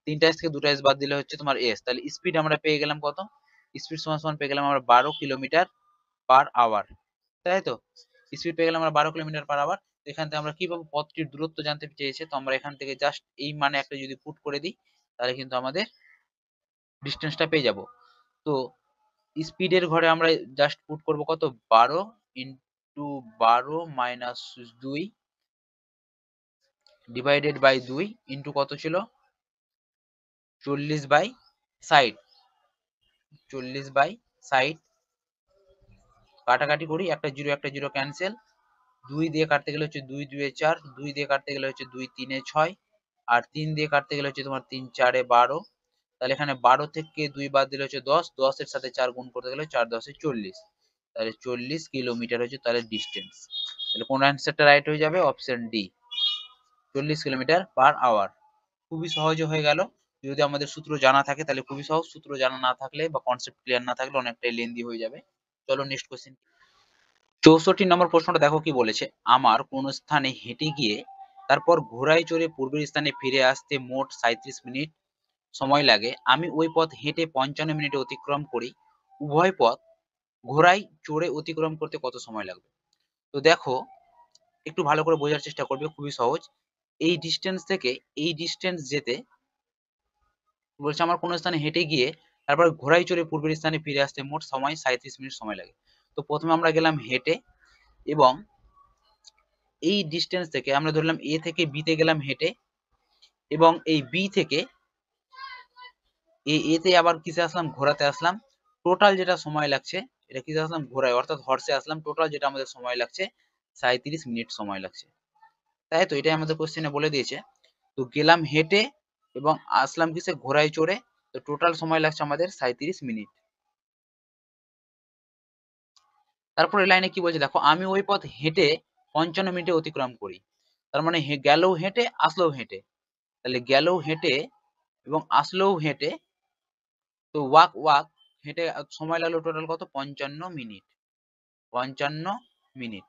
3টা s থেকে 2টা s বাদ দিলে হচ্ছে তোমার s, তাহলে স্পিড আমরা পেয়ে গেলাম কত, স্পিড সমান সমান পেয়ে গেলাম আমরা 12 কিলোমিটার পার আওয়ার, তাই তো স্পিড পেয়ে গেলাম আমরা 12 কিলোমিটার পার আওয়ার। এখান থেকে আমরা কি পাবো, পথটির দূরত্ব জানতে চেয়েছে, তো আমরা এখান থেকে জাস্ট এই মানে একটা যদি পুট করে দিই তাহলে কিন্তু আমাদের ডিস্টেন্সটা পেয়ে যাব। তো স্পিডের ঘরে আমরা জাস্ট পুট করব কত 12 into 12 minus 2 divided by 2 into কত ছিল 40/60, 40/60 কাটাকাটি করি, একটা জিরো ক্যান্সেল, 2 দিয়ে কাটতে গেলে হচ্ছে 2 2 4, 2 দিয়ে কাটতে গেলে হচ্ছে 2 3 6, আর 3 দিয়ে কাটতে গেলে হচ্ছে তোমার 3 4 12, তাহলে এখানে 12 থেকে 2 বাদ দিলে হচ্ছে 10, 10 এর সাথে 4 গুণ করতে গেলে 4 10 40, তাহলে 40 কিলোমিটার হচ্ছে তাহলে ডিস্টেন্স, তাহলে কোন অ্যান্সারটা রাইট হয়ে যাবে, option D 40 kilometre per hour. খুবই সহজে হয়ে গেল, যদি আমাদের সূত্র জানা থাকে তাহলে খুবই সহজ, সূত্র জানা না থাকলে বা কনসেপ্ট ক্লিয়ার না থাকলে অনেকটাই লেন্দি হয়ে যাবে। চলো নেক্সট কোশ্চেন। 64 নম্বর প্রশ্নটা দেখো কি বলেছে, আমার কোন স্থানে হেঁটে গিয়ে তারপর ঘোড়ায় চড়ে পূর্বের স্থানে ফিরে আসতে মোট 37 মিনিট সময় লাগে, আমি ওই পথ হেঁটে 55 মিনিটে অতিক্রম করি, উভয় পথ ঘোড়ায় চড়ে অতিক্রম করতে কত সময় লাগবে? তো দেখো একটু ভালো করে বোঝার চেষ্টা করবে, খুবই সহজ, এই ডিস্টেন্স থেকে এই ডিস্টেন্স যেতে বলছে আমার কোন স্থানে হেঁটে গিয়ে তারপর ঘোড়ায় চড়ে পূর্বের স্থানে ফিরে আসতে মোট সময় 37 মিনিট সময় লাগে। তো প্রথমে আমরা গেলাম হেঁটে, এবং এই ডিস্টেন্স থেকে আমরা ধরলাম এ থেকে বি তে গেলাম হেঁটে, এবং এই বি থেকে এতে আবার কিসে আসলাম ঘোড়াতে আসলাম, টোটাল যেটা সময় লাগছে এটা কিসে আসলাম ঘোড়ায় অর্থাৎ হর্সে আসলাম, টোটাল যেটা আমাদের সময় লাগছে 37 মিনিট সময় লাগছে, তাই তো এটাই আমাদের কোশ্চেনে বলে দিয়েছে। তো গেলাম হেঁটে এবং আসলাম কিসে ঘোড়ায় চড়ে, তো টোটাল সময় লাগছে আমাদের 37 মিনিট। তারপর এই লাইনে কি বলছে দেখো, আমি ওই পথ হেঁটে 55 মিনিটে অতিক্রম করি, তার মানে গেলেও হেঁটে আসলেও হেঁটে, তাহলে গেলেও হেঁটে এবং আসলেও হেঁটে, তো ওয়াক ওয়াক হেঁটে সময় লাগলো টোটাল কত 55 মিনিট, 55 মিনিট,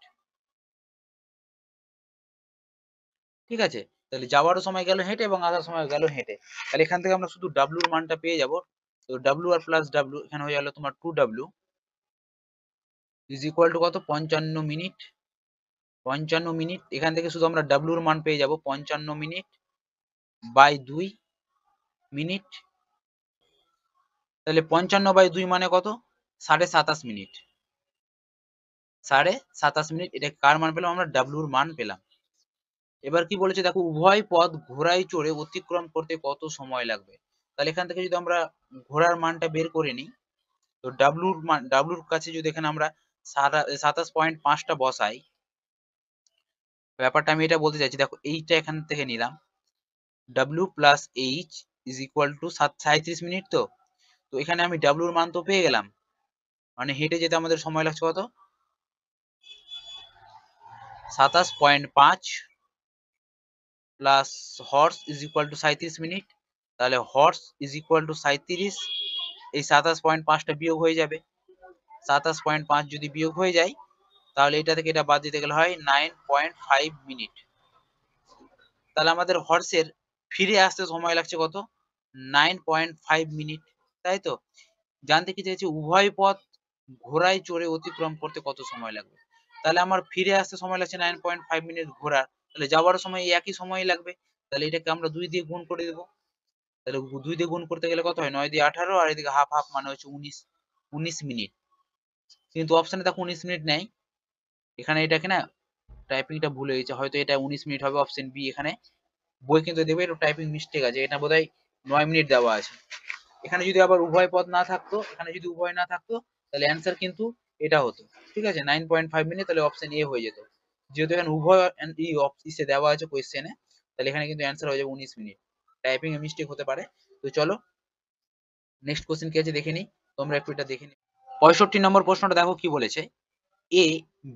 ঠিক আছে। তাহলে যাওয়ারও সময় গেল হেঁটে এবং আসার সময় গেল হেঁটে, তাহলে এখান থেকে আমরা শুধু ডাব্লুর মানটা পেয়ে যাব, তো ডাব্লু আর প্লাস ডাব্লু এখানে হয়ে গেল তোমার 2w ইজ ইকুয়াল টু কত 55 মিনিট, 55 মিনিট, এখান থেকে শুধু আমরা ডাব্লুর মান পেয়ে যাব 55 মিনিট বাই 2 মিনিট, তাহলে 55/2 মানে কত 27.5 মিনিট, 27.5 মিনিট, এটা কার মান পেলাম আমরা ডাব্লুর মান পেলাম। এবার কি বলেছে দেখো, উভয় পথ ঘোড়ায় চড়ে অতিক্রম করতে কত সময় লাগবে, তাহলে এখান থেকে যদি আমরা ঘোড়ার মানটা বের করে নিই, তো ডাব্লুর মান ডাব্লুর কাছে যদি এখানে আমরা 27.5টা বসাই, ব্যাপারটা আমি এটা বলতে চাইছি, দেখো এইটা এখান থেকে নিলাম, W plus H is equal two 37 minute. তো তো এখানে আমি ডাব্লিউর মান তো পেয়ে গেলাম, মানে হেঁটে যেতে আমাদের সময় লাগছে কত, 27.5 plus horse is equal two 37 minute. তাহলে হর্স ইজ ইকুয়াল টু 37, এই 27.5টা বিয়োগ হয়ে যাবে। 27.5 যদি বিয়োগ হয়ে যায় তাহলে এটা থেকে এটা বাদ দিতে গেলে হয় 9.5 মিনিট। তাহলে আমাদের হর্সের ফিরে আসতে সময় লাগছে কত, 9.5 মিনিট, তাই তো। জানতে কি চাইছে উভয় পথ ঘোড়ায় চড়ে অতিক্রম করতে কত সময় লাগবে। তাহলে আমার ফিরে আসতে সময় লাগছে 9.5 মিনিট ঘোড়ার, তাহলে যাওয়ার সময় একই সময় লাগবে। তাহলে এটাকে আমরা 2 দিয়ে গুণ করে দেবো। তাহলে 2 দিয়ে গুণ করতে গেলে কত হয়, 9 দিয়ে 18 আর এদিকে হাফ হাফ মানে হচ্ছে 19 মিনিট। কিন্তু অপশনে দেখো 19 মিনিট নেই, এখানে এটাকে না টাইপিংটা ভুল হয়ে গেছে, হয়তো এটা 19 মিনিট হবে অপশন বি। এখানে বই কিন্তু দেবে একটু টাইপিং মিস্টেক আছে, এটা বোধহয় 9 মিনিট দেওয়া আছে। এখানে যদি আবার উভয় পদ না থাকতো, এখানে যদি উভয় না থাকতো তাহলে অ্যান্সার কিন্তু এটা হতো, ঠিক আছে, 9.5 মিনিট, তাহলে অপশন এ হয়ে যেত। যেহেতু এখানে উভয় ইসে দেওয়া আছে কোয়েশ্চেনে, তাহলে এখানে কিন্তু অ্যান্সার হয়ে যাবে 19 মিনিট। টাইপিং এ মিস্টেক হতে পারে। তো চলো নেক্সট কোশ্চেন কি আছে দেখে নিই, তোমরা একটু এটা দেখে নিই। 65 নম্বর প্রশ্নটা দেখো কি বলেছে। এ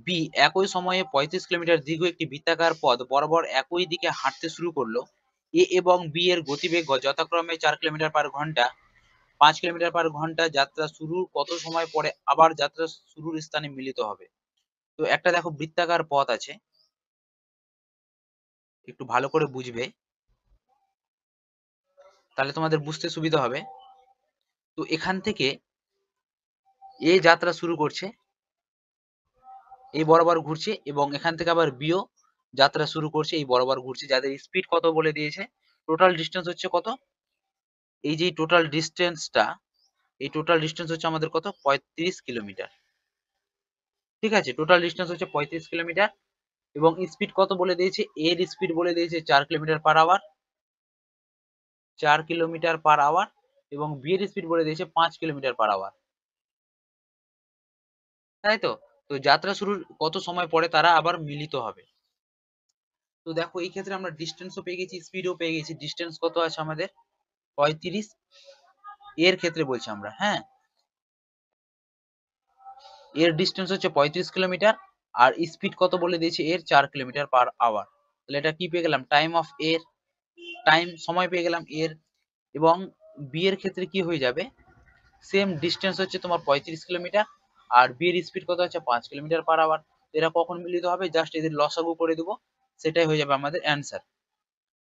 বি একই সময়ে 35 কিলোমিটার দীর্ঘ একটি বৃত্তাকার পথ বরাবর একই দিকে হাঁটতে শুরু করলো। এ এবং বি এর গতিবেগ যথাক্রমে 4 কিলোমিটার পার ঘন্টা, 5 কিলোমিটার পার ঘন্টা। যাত্রা শুরুর কত সময় পরে আবার যাত্রা শুরুর স্থানে মিলিত হবে। তো একটা দেখো বৃত্তাকার পথ আছে, একটু ভালো করে বুঝবে, তাহলে তোমাদের বুঝতে সুবিধা হবে। তো এখান থেকে এ যাত্রা শুরু করছে, এই বরাবর ঘুরছে, এবং এখান থেকে আবার বিও যাত্রা শুরু করছে, এই বরাবর ঘুরছে। যাদের স্পিড কত বলে দিয়েছে, টোটাল ডিস্টেন্স হচ্ছে কত, এই যে টোটাল ডিস্টেন্সটা, এই টোটাল ডিস্টেন্স হচ্ছে আমাদের কত, 35 কিলোমিটার। ঠিক আছে, টোটাল ডিস্টেন্স হচ্ছে 35 কিলোমিটার। এবং স্পিড কত বলে দিয়েছে, এর স্পিড বলে দিয়েছে 4 kilometre per hour, 4 kilometre per hour. এবং বি এর স্পিড বলে দিয়েছে 5 কিলোমিটার পার আওয়ার, তাই তো। তো যাত্রা শুরুর কত সময় পরে তারা আবার মিলিত হবে। তো দেখো এই ক্ষেত্রে আমরা ডিস্টেন্সও পেয়ে গেছি, স্পিডও পেয়ে গেছি। ডিস্টেন্স কত আছে আমাদের, 35, এর ক্ষেত্রে বলছি আমরা, হ্যাঁ, এর ডিস্টেন্স হচ্ছে 35 কিলোমিটার, আর স্পিড কত বলে দিয়েছে এর, 4 কিলোমিটার পার আওয়ার। তাহলে এটা কি পেয়ে গেলাম, টাইম অফ এর, টাইম সময় পেয়ে গেলাম এর। এবং বি এর ক্ষেত্রে কি হয়ে যাবে, সেম ডিস্টেন্স হচ্ছে তোমার 35 কিলোমিটার, আর বি এর স্পিড কত হচ্ছে 5 কিলোমিটার পার আওয়ার। এরা কখন মিলিত হবে, জাস্ট এদের লসাগু করে দেবো, সেটাই হয়ে যাবে আমাদের অ্যান্সার।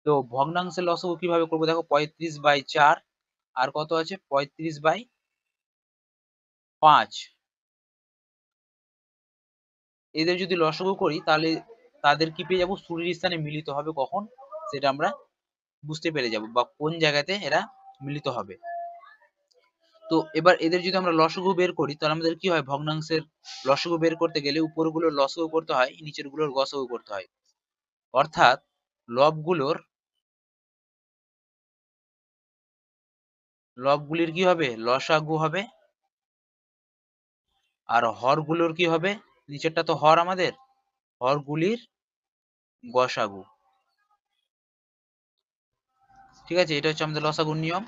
তো ভগ্নাংশের লসাগু কিভাবে করবো দেখো, 35/4 আর কত আছে 35/5, এদের যদি লসাগু করি তাহলে তাদের কি পেয়ে যাবো, শুরুর স্থানে মিলিত হবে কখন সেটা আমরা বুঝতে পেরে যাব, বা কোন জায়গাতে এরা মিলিত হবে। তো এবার এদের যদি আমরা লসাগু বের করি তাহলে আমাদের কি হয়, ভগ্নাংশের লসাগু বের করতে গেলে উপরগুলোর লসাগু করতে হয়, নিচের গুলোর গসাগু করতে হয়। অর্থাৎ লবগুলির কি হবে, লসাগু হবে, আর হরগুলোর কি হবে, নিচেরটা তো হর আমাদের, হরগুলির গসাগু। ঠিক আছে, এটা হচ্ছে আমাদের লসাগুর নিয়ম।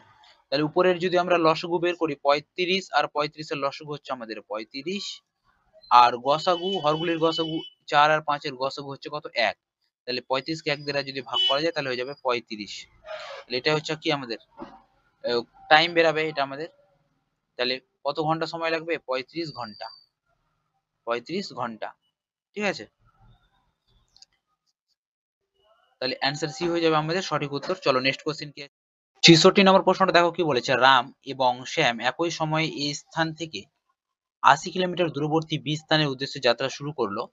তাহলে উপরের যদি আমরা লসাগু বের করি, 35 আর 35 এর লসাগু হচ্ছে আমাদের 35, আর গসাগু, হরগুলির গসাগু 4 আর 5 এর গসাগু হচ্ছে কত, 1। তাহলে 35 কে 1 দ্বারা যদি ভাগ করা যায় তাহলে হয়ে যাবে 35। তাহলে এটা হচ্ছে কি আমাদের টাইম বেরাবে এটা আমাদের। তাহলে কত ঘন্টা সময় লাগবে, 35 ঘন্টা, 35 ঘন্টা। ঠিক আছে, তাহলে অ্যান্সার সি হয়ে যাবে আমাদের সঠিক উত্তর। চলো নেক্সট কোশ্চেন কি আছে। 66 নম্বর প্রশ্নটা দেখো কি বলেছে। রাম এবং শ্যাম একই সময়ে এই স্থান থেকে 80 কিলোমিটার দূরবর্তী বি স্থানের উদ্দেশ্যে যাত্রা শুরু করলো।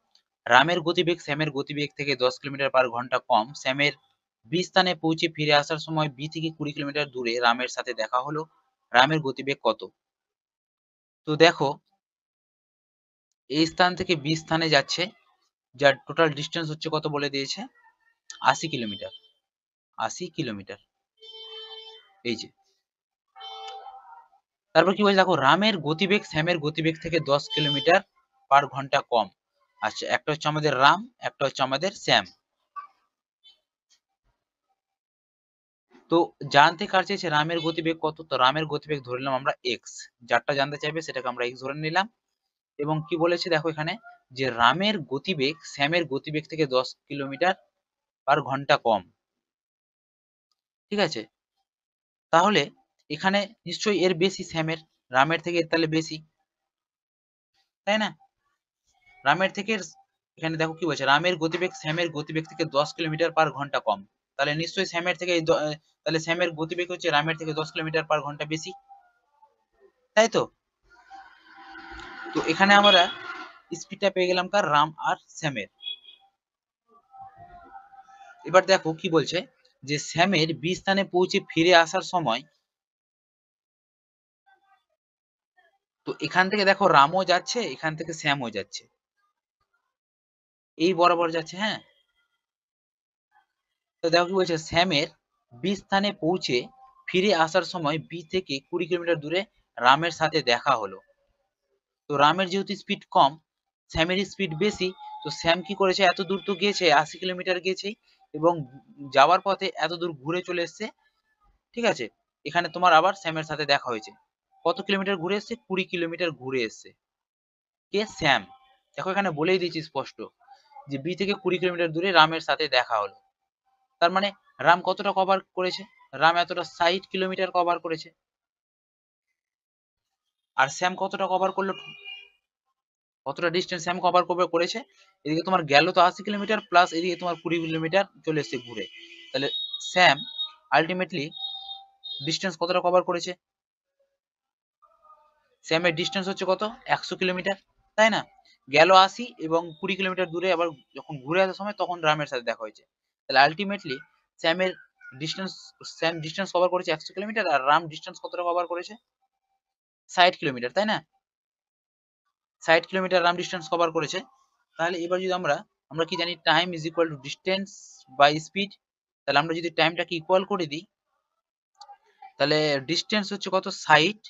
রামের গতিবেগ শ্যামের গতিবেগ থেকে 10 কিলোমিটার পার ঘন্টা কম। শ্যামের বি স্থানে পৌঁছে ফিরে আসার সময় বি থেকে 20 কিলোমিটার দূরে রামের সাথে দেখা হলো। রামের গতিবেগ কত। তো দেখো এই স্থান থেকে বি স্থানে যাচ্ছে, যার টোটাল ডিস্টেন্স হচ্ছে কত বলে দিয়েছে, 80 কিলোমিটার, 80 কিলোমিটার। এই যে তারপর কি বলছে দেখো, রামের গতিবেগ শ্যামের গতিবেগ থেকে 10 কিলোমিটার পার ঘন্টা কম। আচ্ছা, একটা হচ্ছে আমাদের রাম, একটা হচ্ছে আমাদের শ্যাম। তো জানতে কার চেয়েছে রামের গতিবেগ কত, তো রামের গতিবেগ ধরলাম আমরা এক্স, যারটা জানতে চাইবে সেটাকে আমরা এক্স ধরে নিলাম। এবং কি বলেছে দেখো এখানে, যে রামের গতিবেগ শ্যামের গতিবেগ থেকে 10 কিলোমিটার/ঘন্টা কম। ঠিক আছে, তাহলে এখানে নিশ্চয়ই এর বেশি শ্যামের, রামের থেকে এর তাহলে বেশি, তাই না? রামের থেকে এখানে দেখো কি বলছে, রামের গতিবেগ শ্যামের গতিবেগ থেকে 10 কিলোমিটার/ঘন্টা কম, তাহলে নিশ্চয়ই শ্যামের থেকে তাহলে শ্যামের গতিবেগ হচ্ছে রামের থেকে 10 কিলোমিটার/ঘন্টা বেশি, তাই তো? তো এখানে আমরা স্পিডটা পেয়ে গেলাম কার, রাম আর শ্যামের। এবার দেখো কি বলছে, যে শ্যামের বি স্থানে পৌঁছে ফিরে আসার সময়, তো এখান থেকে দেখো রামও যাচ্ছে, এখান থেকে শ্যামও যাচ্ছে, এই বরাবর যাচ্ছে, হ্যাঁ। তো দেখো কি বলছে, শ্যামের বি স্থানে পৌঁছে ফিরে আসার সময় বি থেকে 20 কিলোমিটার দূরে রামের সাথে দেখা হলো। তো রামের যেহেতু স্পিড কম, শ্যামের স্পিড বেশি, তো শ্যাম কি করেছে, এত দূর তো গিয়েছে, 80 কিলোমিটার গিয়েছে, এবং যাওয়ার পথে এত দূর ঘুরে চলে এসছে। ঠিক আছে, এখানে তোমার আবার শ্যামের সাথে দেখা হয়েছে, কত কিলোমিটার ঘুরে এসছে, 20 কিলোমিটার ঘুরে এসছে, কে, শ্যাম। দেখো এখানে বলেই দিয়েছি স্পষ্ট, যে বি থেকে 20 কিলোমিটার দূরে রামের সাথে দেখা হলো। তার মানে রাম কতটা কভার করেছে, রাম এতটা 60 কিলোমিটার কভার করেছে, আর শ্যাম কতটা কভার করলো, কতটা ডিস্টেন্স শ্যাম কভার করেছে, এদিকে তোমার গেল তো 80 কিলোমিটার, প্লাস এদিকে তোমার 20 কিলোমিটার চলে এসছে ঘুরে, তাহলে শ্যাম আলটিমেটলি ডিস্টেন্স কতটা কভার করেছে, শ্যামের ডিস্টেন্স হচ্ছে কত, 100 কিলোমিটার, তাই না? গেল 80 এবং 20 কিলোমিটার দূরে আবার যখন ঘুরে আসার সময় তখন রামের সাথে দেখা হয়েছে, তাহলে আলটিমেটলি শ্যামের ডিস্টেন্স, শ্যাম ডিস্টেন্স কভার করেছে 100 কিলোমিটার, আর রাম ডিস্টেন্স কতটা কভার করেছে, 60 কিলোমিটার, তাই না? 60 কিলোমিটার রাম ডিস্টেন্স কভার করেছে। তাহলে এবার যদি আমরা কি জানি, time is equal to distance by speed, তাহলে আমরা যদি টাইমটাকে ইকুয়াল করে দিই, তাহলে ডিস্টেন্স হচ্ছে কত, 60,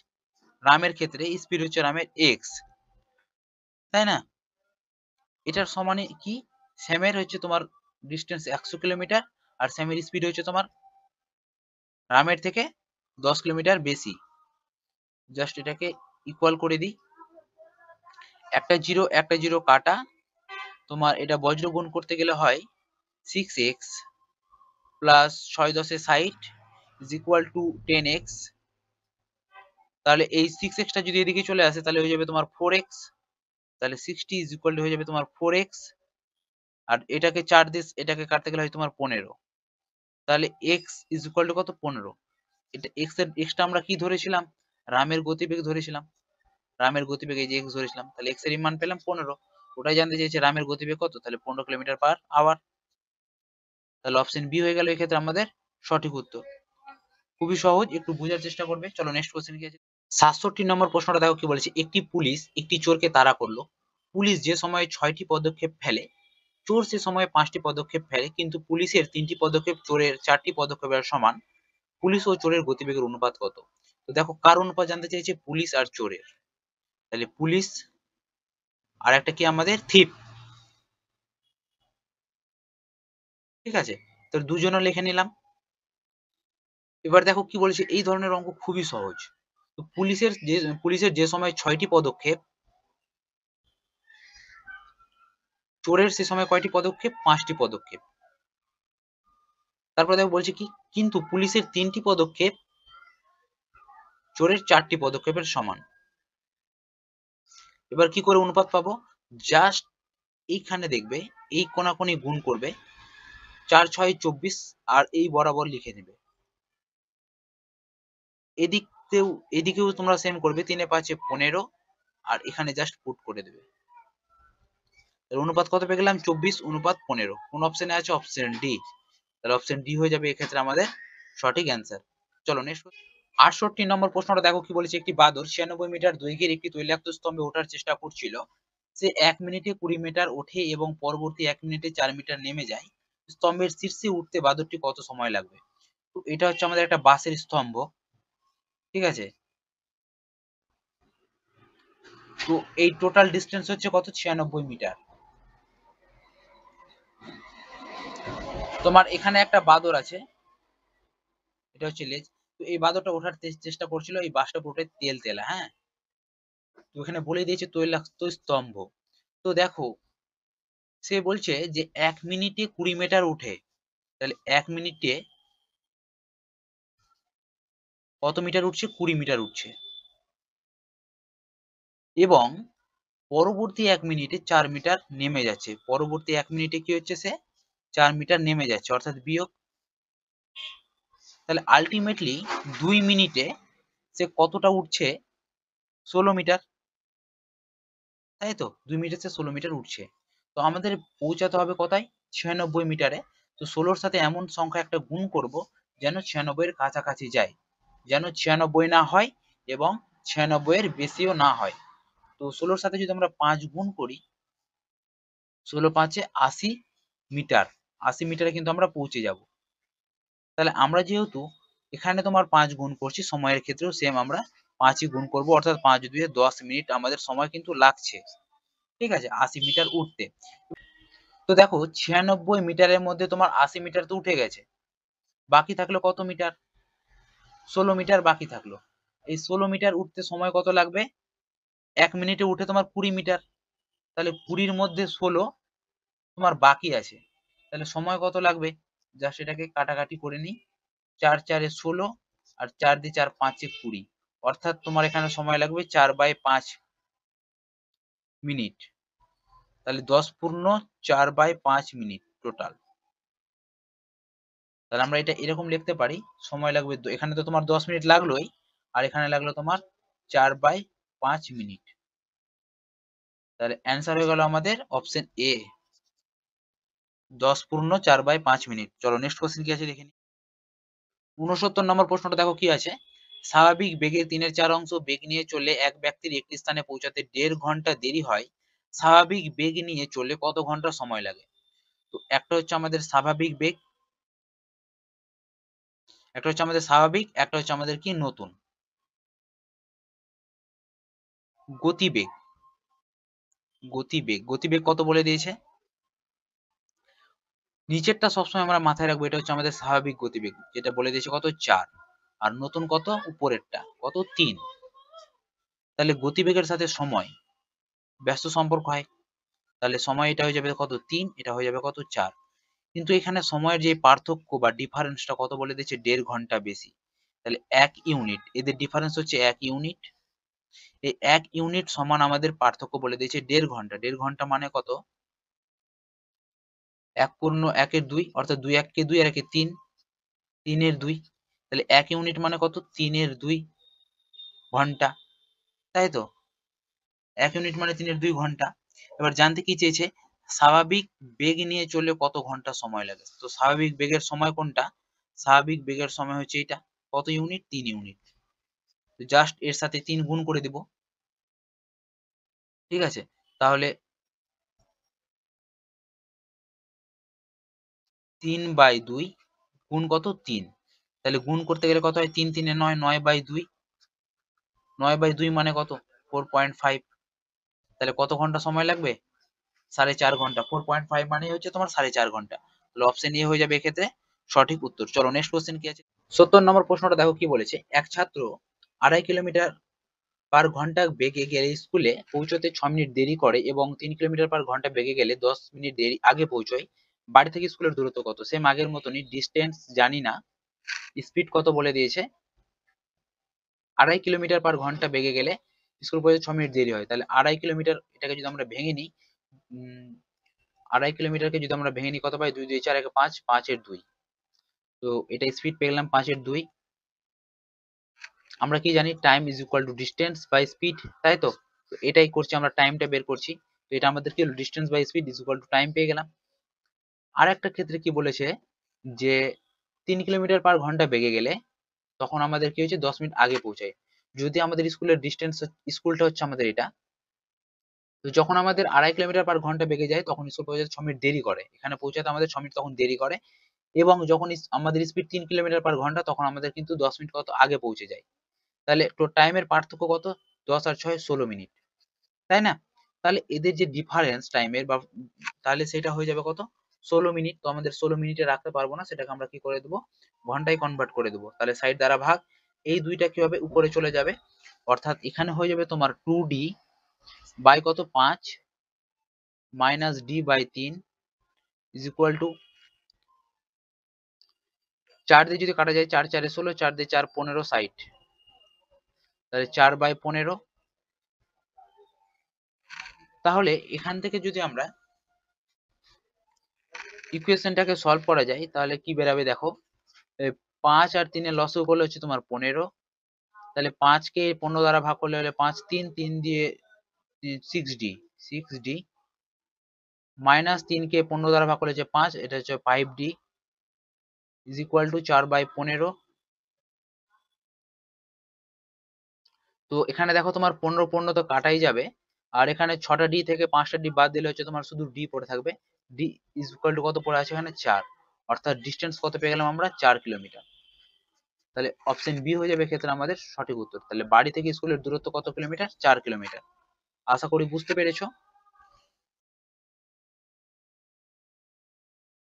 রামের ক্ষেত্রে স্পিড হচ্ছে রামের এক্স, তাই না? এটার সমানে কি, শ্যামের হচ্ছে তোমার ডিস্টেন্স 100 কিলোমিটার, আর শ্যামের স্পিড হচ্ছে তোমার রামের থেকে 10 কিলোমিটার বেশি। জাস্ট এটাকে ইকুয়াল করে দিই, একটা জিরো কাটা, তোমার এটা বজ্র গুণ করতে গেলে হয় 6x plus 6 10 60 is equal two 10x। তাহলে এই 6x টা যদি এদিকে চলে আসে তাহলে হয়ে যাবে তোমার 4x, তাহলে 60 ইজ ইকুয়াল টু হয়ে যাবে তোমার 4x, আর এটাকে 4 দিয়ে এটাকে কাটতে গেলে হয় তোমার 15, তাহলে x ইজ ইকুয়াল টু কত, 15। এটা x টা আমরা কি ধরেছিলাম, রামের গতিবেগ ধরেছিলাম, রামের গতিবেগ এই যে x ধরেছিলাম, তাহলে x এর মান পেলাম 15। ওটাই জানতে চাইছে রামের গতিবেগ কত, তাহলে 15 কিলোমিটার/আওয়ার, তাহলে অপশন বি হয়ে গেল এক্ষেত্রে আমাদের সঠিক উত্তর। খুবই সহজ, একটু বোঝার চেষ্টা করবে। চলো নেক্সট কোশ্চেন কি আছে। 67 নম্বর প্রশ্নটা দেখো কি বলেছে, একটি পুলিশ একটি চোরকে তাড়া করলো। পুলিশ যে সময়ে 6টি পদক্ষেপ ফেলে, চোর সে সময়ে 5টি পদক্ষেপ ফেলে, কিন্তু পুলিশের 3টি পদক্ষেপ চোরের 4টি পদক্ষেপের সমান। পুলিশ ও চোরের গতিবেগের অনুপাত কত? তো দেখো কার অনুপাত জানতে চাইছে, পুলিশ আর চোরের, তাহলে পুলিশ আর একটা কি আমাদের থিপ, ঠিক আছে, তো দুজনে লিখে নিলাম। এবার দেখো কি বলেছে, এই ধরনের অঙ্ক খুবই সহজ। তো পুলিশের যে সময় 6টি পদক্ষেপ, চোরের সে সময় কয়টি পদক্ষেপ, 5টি পদক্ষেপ। তারপর দেখো বলছে কি, কিন্তু পুলিশের 3টি পদক্ষেপ চোরের 4টি পদক্ষেপের সমান। এবার কি করে অনুপাত পাবো, জাস্ট এইখানে দেখবে এই কোনাকুনি গুণ করবে, 4 6 24, আর এই বরাবর লিখে নেবে। এদিকেও তোমরা সেম করবে, 3 5 15, আর এখানে জাস্ট পুট করে দেবে। অনুপাত কত পেয়ে গেলাম, 24:15। কোন অপশনে আছে, অপশন ডি, তাহলে অপশন ডি হয়ে যাবে এক্ষেত্রে আমাদের সঠিক অ্যান্সার। চলো নেক্সট। 68 নম্বর প্রশ্নটা দেখো কি বলেছে, একটি বাদর 96 মিটার দৈর্ঘ্যের একটি তৈলাক্ত স্তম্ভে ওঠার চেষ্টা করছিল। সে 1 মিনিটে 20 মিটার ওঠে এবং পরবর্তী 1 মিনিটে 4 মিটার নেমে যায়। স্তম্ভের শীর্ষে উঠতে বাদরটি কত সময় লাগবে? তো এটা হচ্ছে আমাদের একটা বাঁশের স্তম্ভ, ঠিক আছে। তো এই টোটাল ডিস্টেন্স হচ্ছে কত, 96 মিটার। তোমার এখানে একটা বাদর আছে, এটা হচ্ছে লেজ। তো এই বাঁদরটা ওঠার চেষ্টা করছিল, এই বাসটা পুরোটাই তেল তেলা, হ্যাঁ। তো এখানে বলে দিয়েছে তৈলাক্ত স্তম্ভ। তো দেখো সে বলছে যে 1 মিনিটে 20 মিটার উঠে, তাহলে 1 মিনিটে কত মিটার উঠছে? 20 মিটার উঠছে। এবং পরবর্তী 1 মিনিটে 4 মিটার নেমে যাচ্ছে। পরবর্তী 1 মিনিটে কি হচ্ছে? সে 4 মিটার নেমে যাচ্ছে, অর্থাৎ বিয়োগ। তাহলে আলটিমেটলি 2 মিনিটে সে কতটা উঠছে? 16 মিটার, তাই তো? 2 মিনিটে সে 16 মিটার উঠছে। তো আমাদের পৌঁছাতে হবে কোথায়? 96 মিটারে। তো 16 এর সাথে এমন সংখ্যা একটা গুণ করব যেন 96 এর কাছাকাছি যায়, যেন 96 না হয় এবং 96 এর বেশিও না হয়। তো 16 এর সাথে যদি আমরা 5 গুণ করি, 16 5 80 মিটার। 80 মিটারে কিন্তু আমরা পৌঁছে যাব। তাহলে আমরা যেহেতু এখানে তোমার 5 গুণ করছি, সময়ের ক্ষেত্রেও সেম আমরা 5ই গুণ করব, অর্থাৎ 5 দুয়ে 10 মিনিট আমাদের সময় কিন্তু লাগছে। ঠিক আছে, 80 মিটার উঠতে। তো দেখো 96 মিটারের মধ্যে তোমার 80 মিটার তো উঠে গেছে, বাকি থাকলো কত মিটার? 16 মিটার বাকি থাকলো। এই 16 মিটার উঠতে সময় কত লাগবে? 1 মিনিটে উঠে তোমার 20 মিটার, তাহলে 20 এর মধ্যে 16 তোমার বাকি আছে, তাহলে সময় কত লাগবে? জাস্ট এটাকে কাটাকাটি করে নিই। 4 4 এ 16 আর 4 দিয়ে 4 5 এ 20, অর্থাৎ তোমার এখানে সময় লাগবে 4/5 মিনিট। তাহলে 10 পূর্ণ 4/5 মিনিট টোটাল। তাহলে আমরা এটা এরকম লিখতে পারি, সময় লাগবে, এখানে তো তোমার 10 মিনিট লাগলোই, আর এখানে লাগলো তোমার 4/5 মিনিট। তাহলে অ্যান্সার হয়ে গেল আমাদের অপশন এ, 10 পূর্ণ 4/5 মিনিট। চলো নেক্সট কোশ্চেন কি আছে দেখে নিই। 69 নম্বর প্রশ্নটা দেখো কি আছে। স্বাভাবিক বেগের 3/4 অংশ বেগ নিয়ে চললে এক ব্যক্তির একটি স্থানে পৌঁছাতে 1.5 ঘন্টা দেরি হয়, স্বাভাবিক বেগ নিয়ে চললে কত ঘন্টা সময় লাগে? তো একটা হচ্ছে আমাদের স্বাভাবিক বেগ, একটা হচ্ছে আমাদের স্বাভাবিক, একটা হচ্ছে আমাদের কি নতুন গতিবেগ। গতিবেগ কত বলে দিয়েছে? নিচেরটা সবসময় আমরা মাথায় রাখবো, এটা হচ্ছে আমাদের স্বাভাবিক গতিবেগ, যেটা বলে দিয়েছে কত 4, আর নতুন কত? উপরেরটা কত 3। তাহলে গতিবেগের সাথে সময় ব্যস্ত সম্পর্ক হয়, তাহলে সময় এটা হয়ে যাবে কত 3, এটা হয়ে যাবে কত 4। কিন্তু এখানে সময়ের যে পার্থক্য বা ডিফারেন্সটা কত বলে দিয়েছে? 1.5 ঘন্টা বেশি। তাহলে 1 ইউনিট, এদের ডিফারেন্স হচ্ছে 1 ইউনিট। এই 1 ইউনিট সমান আমাদের পার্থক্য বলে দিয়েছে 1.5 ঘন্টা। 1.5 ঘন্টা মানে কত? 1 পূর্ণ 1 এর 2, অর্থাৎ 2 1 কে 2 আর 1 এ 3, 3 এর 2। তাহলে 1 ইউনিট মানে কত? 3 এর 2 ঘন্টা, তাই তো? 1 ইউনিট মানে 3 এর 2 ঘন্টা। এবার জানতে কি চেয়েছে? স্বাভাবিক বেগ নিয়ে চললে কত ঘন্টা সময় লাগে? তো স্বাভাবিক বেগের সময় কোনটা? স্বাভাবিক বেগের সময় হচ্ছে এটা। কত ইউনিট? 3 ইউনিট। তো জাস্ট এর সাথে 3 গুণ করে দিব। ঠিক আছে? তাহলে 3/2 গুণ কত? 3। তাহলে গুণ করতে গেলে কত হয়? 3 3 এ 9, 9/2। 9/2 মানে কত? 4.5। তাহলে কত ঘন্টা সময় লাগবে? 4.5 ঘন্টা। 4.5 মানে হচ্ছে তোমার 4.5 ঘন্টা। তাহলে অপশন এ হয়ে যাবে এক্ষেত্রে সঠিক উত্তর। চলো নেক্সট কোশ্চেন কি আছে। 70 নম্বর প্রশ্নটা দেখো কি বলেছে। এক ছাত্র 2.5 কিলোমিটার পার ঘন্টা বেগে গেলে স্কুলে পৌঁছতে 6 মিনিট দেরি করে এবং 3 কিলোমিটার পার ঘন্টা বেগে গেলে 10 মিনিট দেরি আগে পৌঁছয়। বাড়ি থেকে স্কুলের দূরত্ব কত? সেম আগের মতনই, ডিস্টেন্স জানি না, স্পিড কত বলে দিয়েছে। 2.5 কিলোমিটার পার ঘন্টা বেগে গেলে স্কুল পৌঁছতে 6 মিনিট দেরি হয়। তাহলে 2.5 কিলোমিটার, এটাকে যদি আমরা ভেঙে নিই, 2.5 কিলোমিটারকে যদি আমরা ভেঙে নিই কত পাই? 2 2 4 1 5, 5 এর 2। তো এটা স্পিড পেয়ে গেলাম 5 এর 2। আমরা কি জানি? Time is equal to distance by speed, তাই তো? তো এটাই করছি আমরা, টাইমটা বের করছি। তো এটা আমাদের কি হলো? Distance by speed is equal to time পেয়ে গেলাম। আর একটা ক্ষেত্রে কি বলেছে যে 3 কিলোমিটার পার ঘন্টা বেগে গেলে তখন আমাদের কি হয়েছে? 10 মিনিট আগে পৌঁছায়। যদি আমাদের স্কুলের ডিস্টেন্স, স্কুলটা হচ্ছে আমাদের এটা, তো যখন আমাদের 2.5 কিলোমিটার পার ঘন্টা বেগে যায় তখন স্কুল পৌঁছাতে 6 মিনিট দেরি করে, এখানে পৌঁছাতে আমাদের 6 মিনিট তখন দেরি করে। এবং যখন আমাদের স্পিড 3 কিলোমিটার পার ঘন্টা তখন আমাদের কিন্তু 10 মিনিট কত আগে পৌঁছে যায়। তাহলে তো টাইমের পার্থক্য কত? 10 আর 6 16 মিনিট, তাই না? তাহলে এদের যে ডিফারেন্স টাইমের বা, তাহলে সেটা হয়ে যাবে কত? 16 মিনিট, তো আমাদের 16 মিনিটে রাখতে পারবো না, সেটাকে আমরা কি করে দেবো, ঘন্টায় কনভার্ট করে দেবো। তাহলে 60 দ্বারা ভাগ, এই দুইটা কি হবে, উপরে চলে যাবে, অর্থাৎ এখানে হয়ে যাবে তোমার 2d বাই কত 5 minus d by 3 is equal to 4 দিয়ে যদি কাটা যায়, 4 4 16, 4 দিয়ে 4 15, 60, তাহলে 4/15। তাহলে এখান থেকে যদি আমরা ইকুয়েশনটাকে সলভ করা যায়, তাহলে কি বেরাবে দেখো, 5 আর 3 এর লসও করলে হচ্ছে তোমার 15, তাহলে 5 কে 15 দ্বারা ভাগ করলে হলে 5 3 3 দিয়ে 6d মাইনাস 3 কে 15 দ্বারা ভাগ করলে হচ্ছে 5, এটা হচ্ছে 5d ইজ ইকুয়াল টু 4/15। তো এখানে দেখো তোমার 15 15 তো কাটাই যাবে, আর এখানে 6টা ডি থেকে 5টা ডি বাদ দিলে হচ্ছে তোমার শুধু ডি পড়ে থাকবে। ডি ইজ ইকুয়াল টু কত পড়ে আছে এখানে 4, অর্থাৎ ডিস্টেন্স কত পেয়ে গেলাম আমরা, 4 কিলোমিটার। তাহলে অপশন বি হয়ে যাবে ক্ষেত্রে আমাদের সঠিক উত্তর। তাহলে বাড়ি থেকে স্কুলের দূরত্ব কত কিলোমিটার, 4 কিলোমিটার। আশা করি বুঝতে পেরেছো।